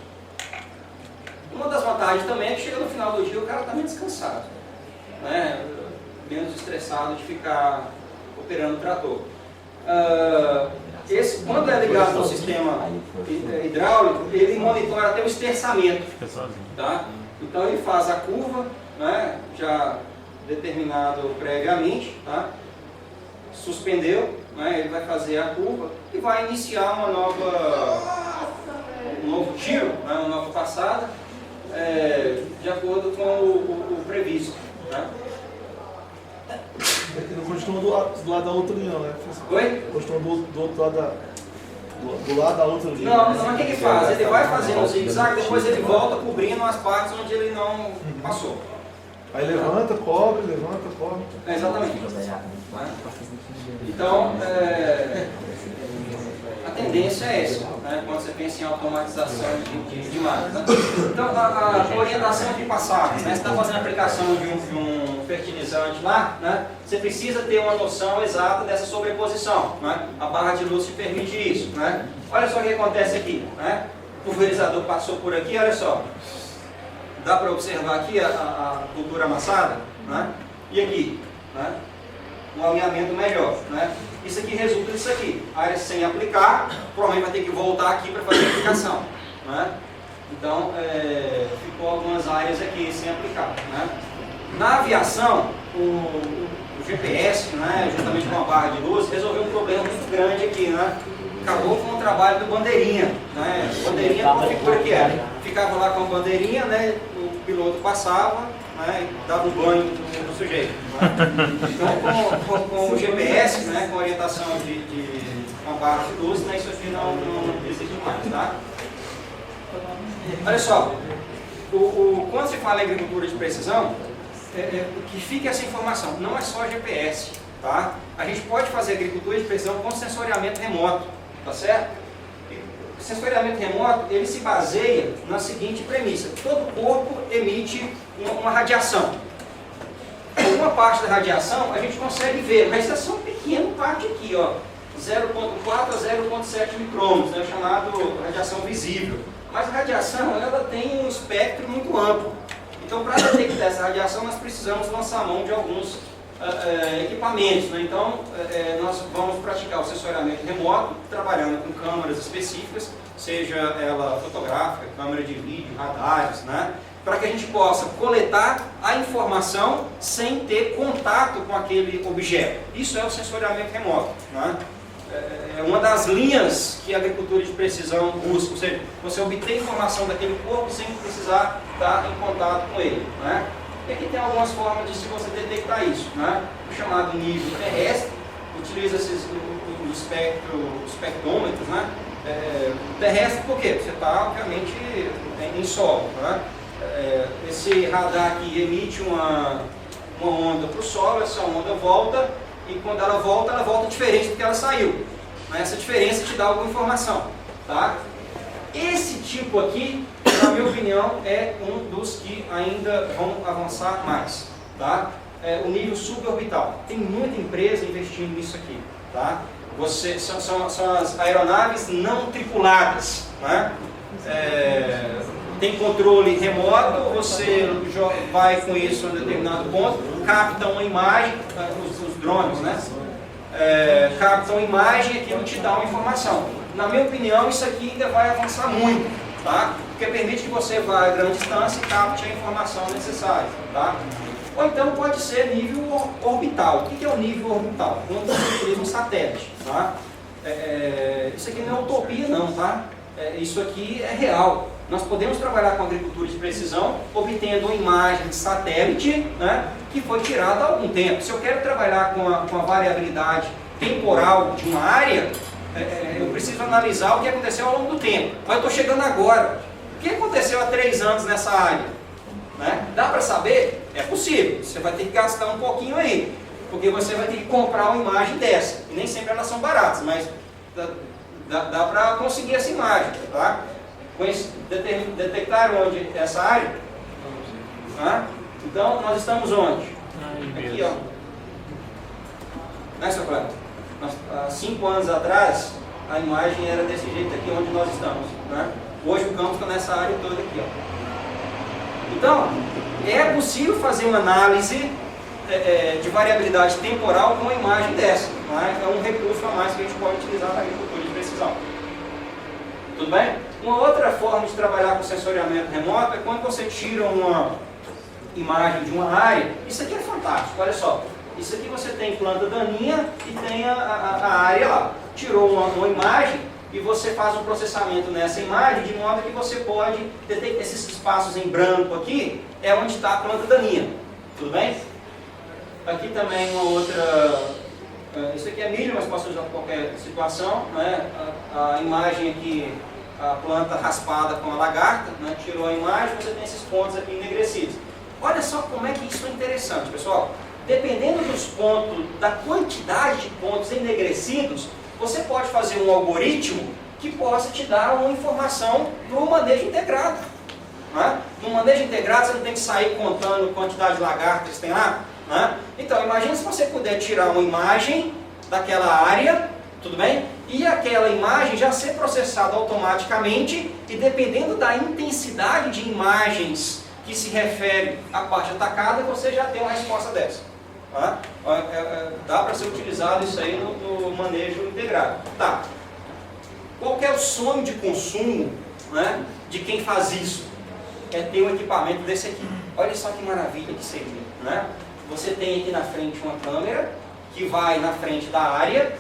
Uma das vantagens também é que chega no final do dia o cara está meio descansado, né? Menos estressado de ficar operando o trator. Quando é ligado no sistema hidráulico, ele monitora até o esterçamento, tá? Então ele faz a curva, né, já determinado previamente, tá? Suspendeu, né, ele vai fazer a curva e vai iniciar um novo tiro, né, uma nova passada, de acordo com o previsto, né? Ele não continua do lado da outra linha, né? Oi? Continua do outro lado do lado da outra linha. Não, mas o que ele faz? Ele vai fazendo o zigue-zague, depois ele volta cobrindo as partes onde ele não passou. Aí levanta, cobre, levanta, cobre. Exatamente. Então, a tendência é essa, né, quando você pensa em automatização de máquinas. Então, a orientação de passagens, né, você está fazendo a aplicação de um fertilizante lá, né, você precisa ter uma noção exata dessa sobreposição, né, a barra de luz te permite isso, né. Olha só o que acontece aqui, né, o pulverizador passou por aqui, olha só, dá para observar aqui a cultura amassada, né, e aqui, né, um alinhamento melhor, né. Isso aqui resulta disso aqui, área sem aplicar, provavelmente vai ter que voltar aqui para fazer a aplicação, né? Então, ficou algumas áreas aqui sem aplicar, né? Na aviação, o GPS, né, juntamente com a barra de luz, resolveu um problema muito grande aqui, né? Acabou com o trabalho do bandeirinha, né? Bandeirinha, qual figura que era? Ficava lá com a bandeirinha, né? O piloto passava, né, e dava um banho no sujeito, né? Então, com o GPS, né, com a orientação com a barra de luz, né, isso aqui não existe mais, tá? Olha só, quando se fala em agricultura de precisão, que fique essa informação, não é só GPS, tá? A gente pode fazer agricultura de precisão com sensoriamento remoto, tá certo? O sensoriamento remoto, ele se baseia na seguinte premissa: todo corpo emite uma radiação. Uma parte da radiação a gente consegue ver, mas essa é só uma pequena parte aqui, ó, 0,4 a 0,7 micrômetros, né, chamado radiação visível. Mas a radiação, ela tem um espectro muito amplo. Então, para detectar essa radiação, nós precisamos lançar mão de alguns equipamentos, né? Então, nós vamos praticar o sensoriamento remoto, trabalhando com câmeras específicas, seja ela fotográfica, câmera de vídeo, radares, né? Para que a gente possa coletar a informação sem ter contato com aquele objeto. Isso é o sensoriamento remoto, né? É uma das linhas que a agricultura de precisão busca, ou seja, você obter informação daquele corpo sem precisar estar em contato com ele, né? E aqui tem algumas formas de você detectar isso, né? O chamado nível terrestre, utiliza os espectrômetros, né? Terrestre por quê? Você está, obviamente, em solo, né? esse radar aqui emite uma onda para o solo, essa onda volta, e quando ela volta diferente do que ela saiu. Essa diferença te dá alguma informação. Tá? Esse tipo aqui, na minha opinião, é um dos que ainda vão avançar mais. Tá? O nível suborbital. Tem muita empresa investindo nisso aqui. Tá? São as aeronaves não tripuladas. Né? Tem controle remoto, você vai com isso a um determinado ponto, captam uma imagem, os drones, né? Captam uma imagem e aquilo te dá uma informação. Na minha opinião, isso aqui ainda vai avançar muito, tá? Porque permite que você vá a grande distância e capte a informação necessária, tá? Ou então pode ser nível orbital. O que é o nível orbital? Quando você utiliza um satélite, tá? Isso aqui não é utopia não, tá? Isso aqui é real. Nós podemos trabalhar com agricultura de precisão, obtendo uma imagem de satélite, né, que foi tirada há algum tempo. Se eu quero trabalhar com a variabilidade temporal de uma área, eu preciso analisar o que aconteceu ao longo do tempo. Mas eu estou chegando agora. O que aconteceu há 3 anos nessa área? Né? Dá para saber? É possível. Você vai ter que gastar um pouquinho aí, porque você vai ter que comprar uma imagem dessa. E nem sempre elas são baratas, mas dá para conseguir essa imagem. Tá? Detectaram onde essa área? Então, nós estamos onde? Aqui, ó. Né, seu Cláudio? Há 5 anos atrás, a imagem era desse jeito aqui onde nós estamos. Né? Hoje o campo está nessa área toda aqui. Ó. Então, é possível fazer uma análise de variabilidade temporal com uma imagem dessa. Né? É um recurso a mais que a gente pode utilizar na agricultura de precisão. Tudo bem? Uma outra forma de trabalhar com sensoriamento remoto é quando você tira uma imagem de uma área. Isso aqui é fantástico, olha só. Isso aqui você tem planta daninha e tem a área lá. Tirou uma imagem e você faz um processamento nessa imagem de modo que você pode detectar esses espaços em branco aqui, é onde está a planta daninha. Tudo bem? Aqui também uma outra... Isso aqui é milho, mas posso usar para qualquer situação. Né? A imagem aqui, a planta raspada com a lagarta, né? Tirou a imagem, você tem esses pontos aqui enegrecidos. Olha só como é que isso é interessante, pessoal. Dependendo dos pontos, da quantidade de pontos enegrecidos, você pode fazer um algoritmo que possa te dar uma informação para o manejo integrado. Né? No manejo integrado, você não tem que sair contando a quantidade de lagartas que tem lá. Né? Então, imagine se você puder tirar uma imagem daquela área, tudo bem? E aquela imagem já ser processada automaticamente e dependendo da intensidade de imagens que se refere à parte atacada, você já tem uma resposta dessa. Tá? Dá para ser utilizado isso aí no manejo integrado. Tá. Qual que é o sonho de consumo, né, de quem faz isso? É ter um equipamento desse aqui. Olha só que maravilha que seria. Né? Você tem aqui na frente uma câmera que vai na frente da área,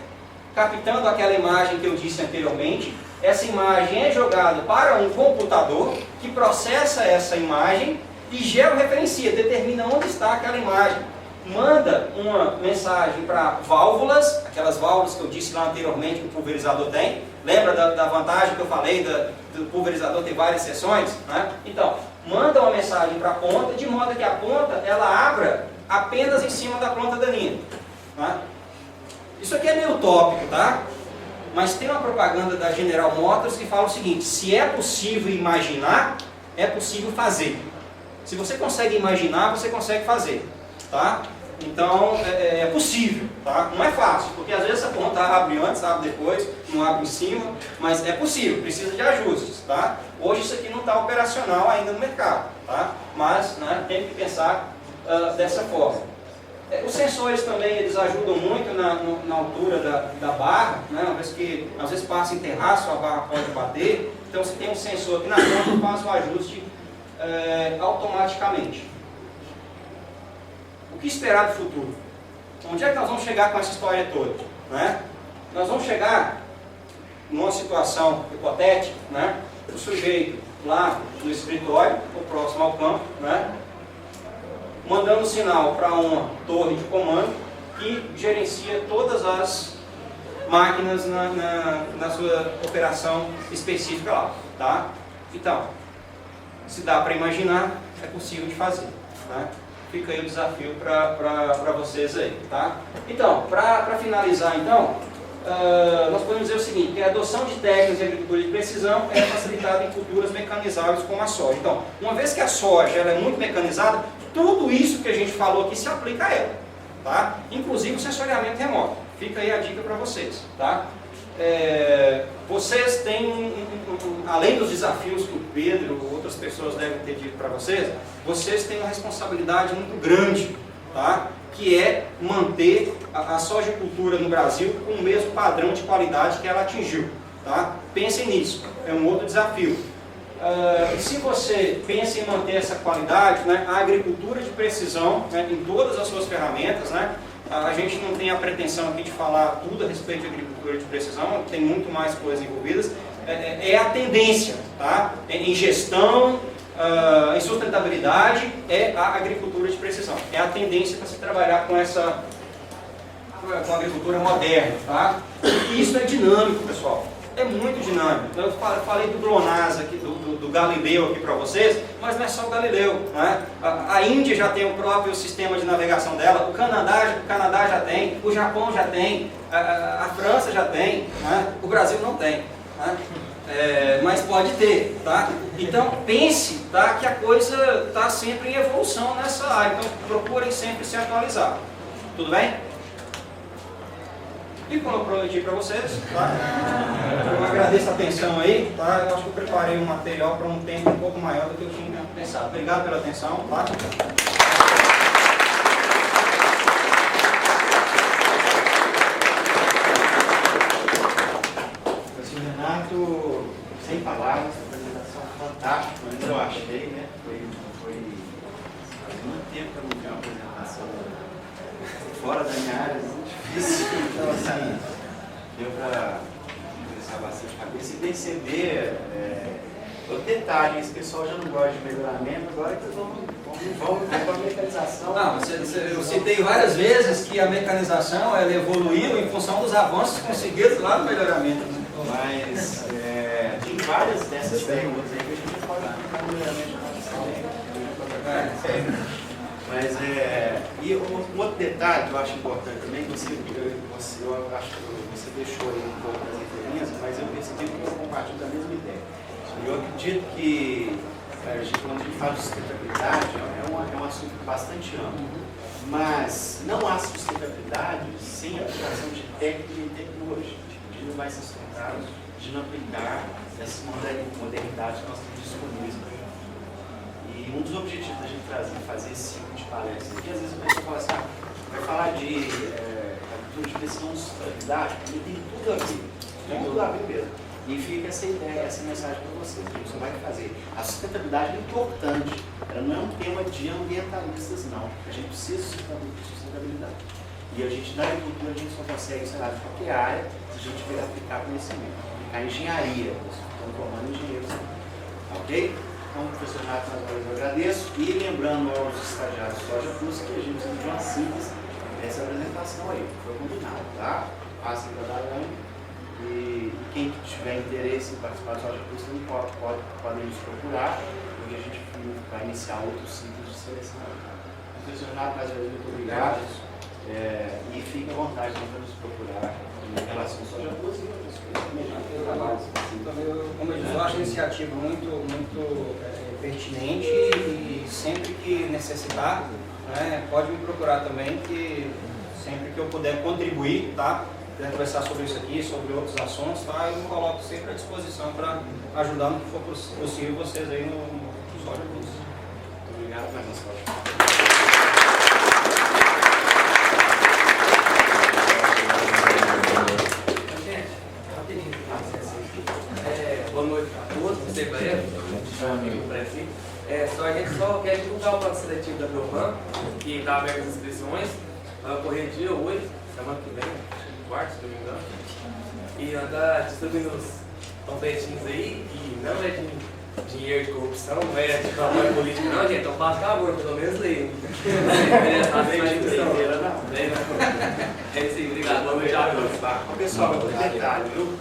captando aquela imagem que eu disse anteriormente. Essa imagem é jogada para um computador que processa essa imagem e georreferencia, determina onde está aquela imagem. Manda uma mensagem para válvulas, aquelas válvulas que eu disse lá anteriormente que o pulverizador tem. Lembra da vantagem que eu falei do pulverizador ter várias seções? Né? Então, manda uma mensagem para a ponta, de modo que a ponta ela abra apenas em cima da planta daninha. Tá? Isso aqui é meio utópico, tá? Mas tem uma propaganda da General Motors que fala o seguinte: se é possível imaginar, é possível fazer. Se você consegue imaginar, você consegue fazer. Tá? Então, é possível. Tá? Não é fácil, porque às vezes a ponta abre antes, abre depois, não abre em cima, mas é possível, precisa de ajustes. Tá? Hoje isso aqui não está operacional ainda no mercado, tá? Mas né, tem que pensar dessa forma. Os sensores também eles ajudam muito na altura da barra, né? Uma vez que às vezes passa em terraço, a barra pode bater, então você tem um sensor aqui na ponta que faz o ajuste automaticamente. O que esperar do futuro? Onde é que nós vamos chegar com essa história toda? Né? Nós vamos chegar numa situação hipotética, né? O sujeito lá no escritório, ou próximo ao campo, né? Mandando sinal para uma torre de comando que gerencia todas as máquinas na sua operação específica lá. Tá? Então, se dá para imaginar, é possível de fazer. Né? Fica aí o desafio para vocês aí. Tá? Então, para finalizar, então, nós podemos dizer o seguinte, que a adoção de técnicas de agricultura de precisão é facilitada em culturas mecanizáveis como a soja. Então, uma vez que a soja ela é muito mecanizada, tudo isso que a gente falou aqui se aplica a ela. Tá? Inclusive o sensoriamento remoto. Fica aí a dica para vocês. Tá? Vocês têm, além dos desafios que o Pedro ou outras pessoas devem ter dito para vocês, vocês têm uma responsabilidade muito grande, tá? Que é manter a sojicultura no Brasil com o mesmo padrão de qualidade que ela atingiu. Tá? Pensem nisso, é um outro desafio. Se você pensa em manter essa qualidade, né, a agricultura de precisão, né, em todas as suas ferramentas, né, a gente não tem a pretensão aqui de falar tudo a respeito de agricultura de precisão, tem muito mais coisas envolvidas, é a tendência, tá? Em gestão, em sustentabilidade, é a agricultura de precisão. É a tendência para se trabalhar com a agricultura moderna, tá? E isso é dinâmico, pessoal. É muito dinâmico. Eu falei do GLONASS aqui, do Galileu aqui para vocês, mas não é só o Galileu. Né? A Índia já tem o próprio sistema de navegação dela, o Canadá já tem, o Japão já tem, a França já tem, né? O Brasil não tem. Né? Mas pode ter. Tá? Então pense, tá, que a coisa está sempre em evolução nessa área. Então procurem sempre se atualizar. Tudo bem? E como eu prometi para vocês, tá? Eu agradeço a atenção aí, tá? Eu acho que eu preparei um material para um tempo um pouco maior do que eu tinha pensado. Obrigado pela atenção, tá? Professor Renato, sem palavras, apresentação fantástica, mas eu achei, né? Foi faz muito tempo que eu não vi uma apresentação fora da minha área, muito difícil. Então, assim, deu para interessar bastante a cabeça e perceber o detalhe. Esse pessoal já não gosta de melhoramento, agora que vamos para a mecanização. Não, eu citei várias vezes que a mecanização ela evoluiu em função dos avanços conseguidos lá no melhoramento. Né? Mas tem várias dessas perguntas aí que a gente pode aplicar no melhoramento de condição. Mas e um outro detalhe que eu acho importante também, eu acho que você deixou aí um pouco das referências, mas eu percebi que eu compartilho da mesma ideia. Eu acredito que, quando a gente fala de sustentabilidade, é um assunto bastante amplo, mas não há sustentabilidade sem a aplicação de técnica e tecnologia. A gente não vai ser sustentável de não aplicar essas modernidades que nós temos disponíveis para a gente. E um dos objetivos da gente fazer esse tipo de palestra aqui, às vezes a pessoa fala assim, vai falar de agricultura de precisão e sustentabilidade, porque tem tudo a ver, tudo a ver mesmo. E fica essa ideia, essa mensagem para vocês, que você vai fazer. A sustentabilidade é importante, ela não é um tema de ambientalistas, não. A gente precisa de sustentabilidade. E a gente, na agricultura, a gente só consegue, sei lá, de qualquer área, se a gente vier aplicar conhecimento, aplicar engenharia, estamos formando engenheiros, ok? Então, professor Renato, mais uma vez eu agradeço. E lembrando aos estagiários do Soja Plus que a gente precisa de uma síntese dessa apresentação aí, que foi combinado, tá? Passem para a Daiane. E quem tiver interesse em participar do Soja Plus também pode nos procurar, porque a gente vai iniciar outros ciclos de seleção. Professor Renato, mais uma vez, muito obrigado. E fique à vontade para nos procurar em relação ao Soja Plus e outras coisas também. Como eu disse, eu acho a iniciativa muito pertinente e sempre que necessitar, né, pode me procurar também, que sempre que eu puder contribuir, tá? Puder conversar sobre isso aqui, sobre outros assuntos, tá? Eu me coloco sempre à disposição para ajudar no que for possível vocês aí no Soja Plus. Muito obrigado, mais uma vez. Boa noite a todos, você breve, a gente só quer divulgar o processo seletivo da Biopan, que está aberto as inscrições, vai ocorrer dia 8, semana que vem, quarto, se não me engano, e anda distribuindo os panfletinhos aí, e não é de dinheiro de corrupção, não é de trabalho político não, gente, então faz favor, pelo menos leio. É isso aí, obrigado, boa noite a todos. Pessoal, um detalhe, viu?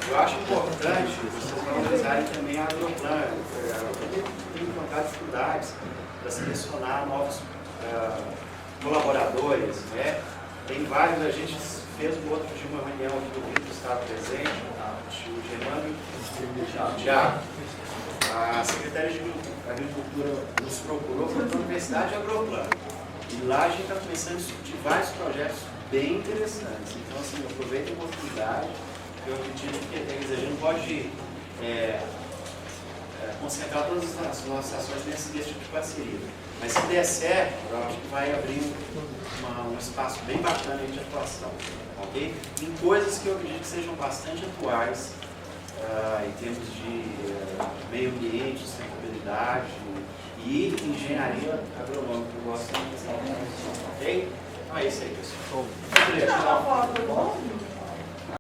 Eu eu acho importante vocês valorizarem também a Agroplan. A Agroplan tem encontrado dificuldades para selecionar novos colaboradores, né? Tem vários, a gente fez um outro dia uma reunião aqui no Rio do Estado presente, o Germano e o Thiago. A Secretaria de Agricultura nos procurou para a Universidade Agroplan. E lá a gente está começando a discutir vários projetos bem interessantes. Então, assim, aproveita a oportunidade. Eu acredito que a gente não pode concentrar todas as nossas ações nesse tipo de parceria. Mas se der certo, eu acho que vai abrir um espaço bem bacana de atuação, ok? Em coisas que eu acredito que sejam bastante atuais, em termos de meio ambiente, sustentabilidade e engenharia agronômica, que eu gosto muito dessa, ok? Então é isso aí, pessoal. Tirar uma foto do mundo?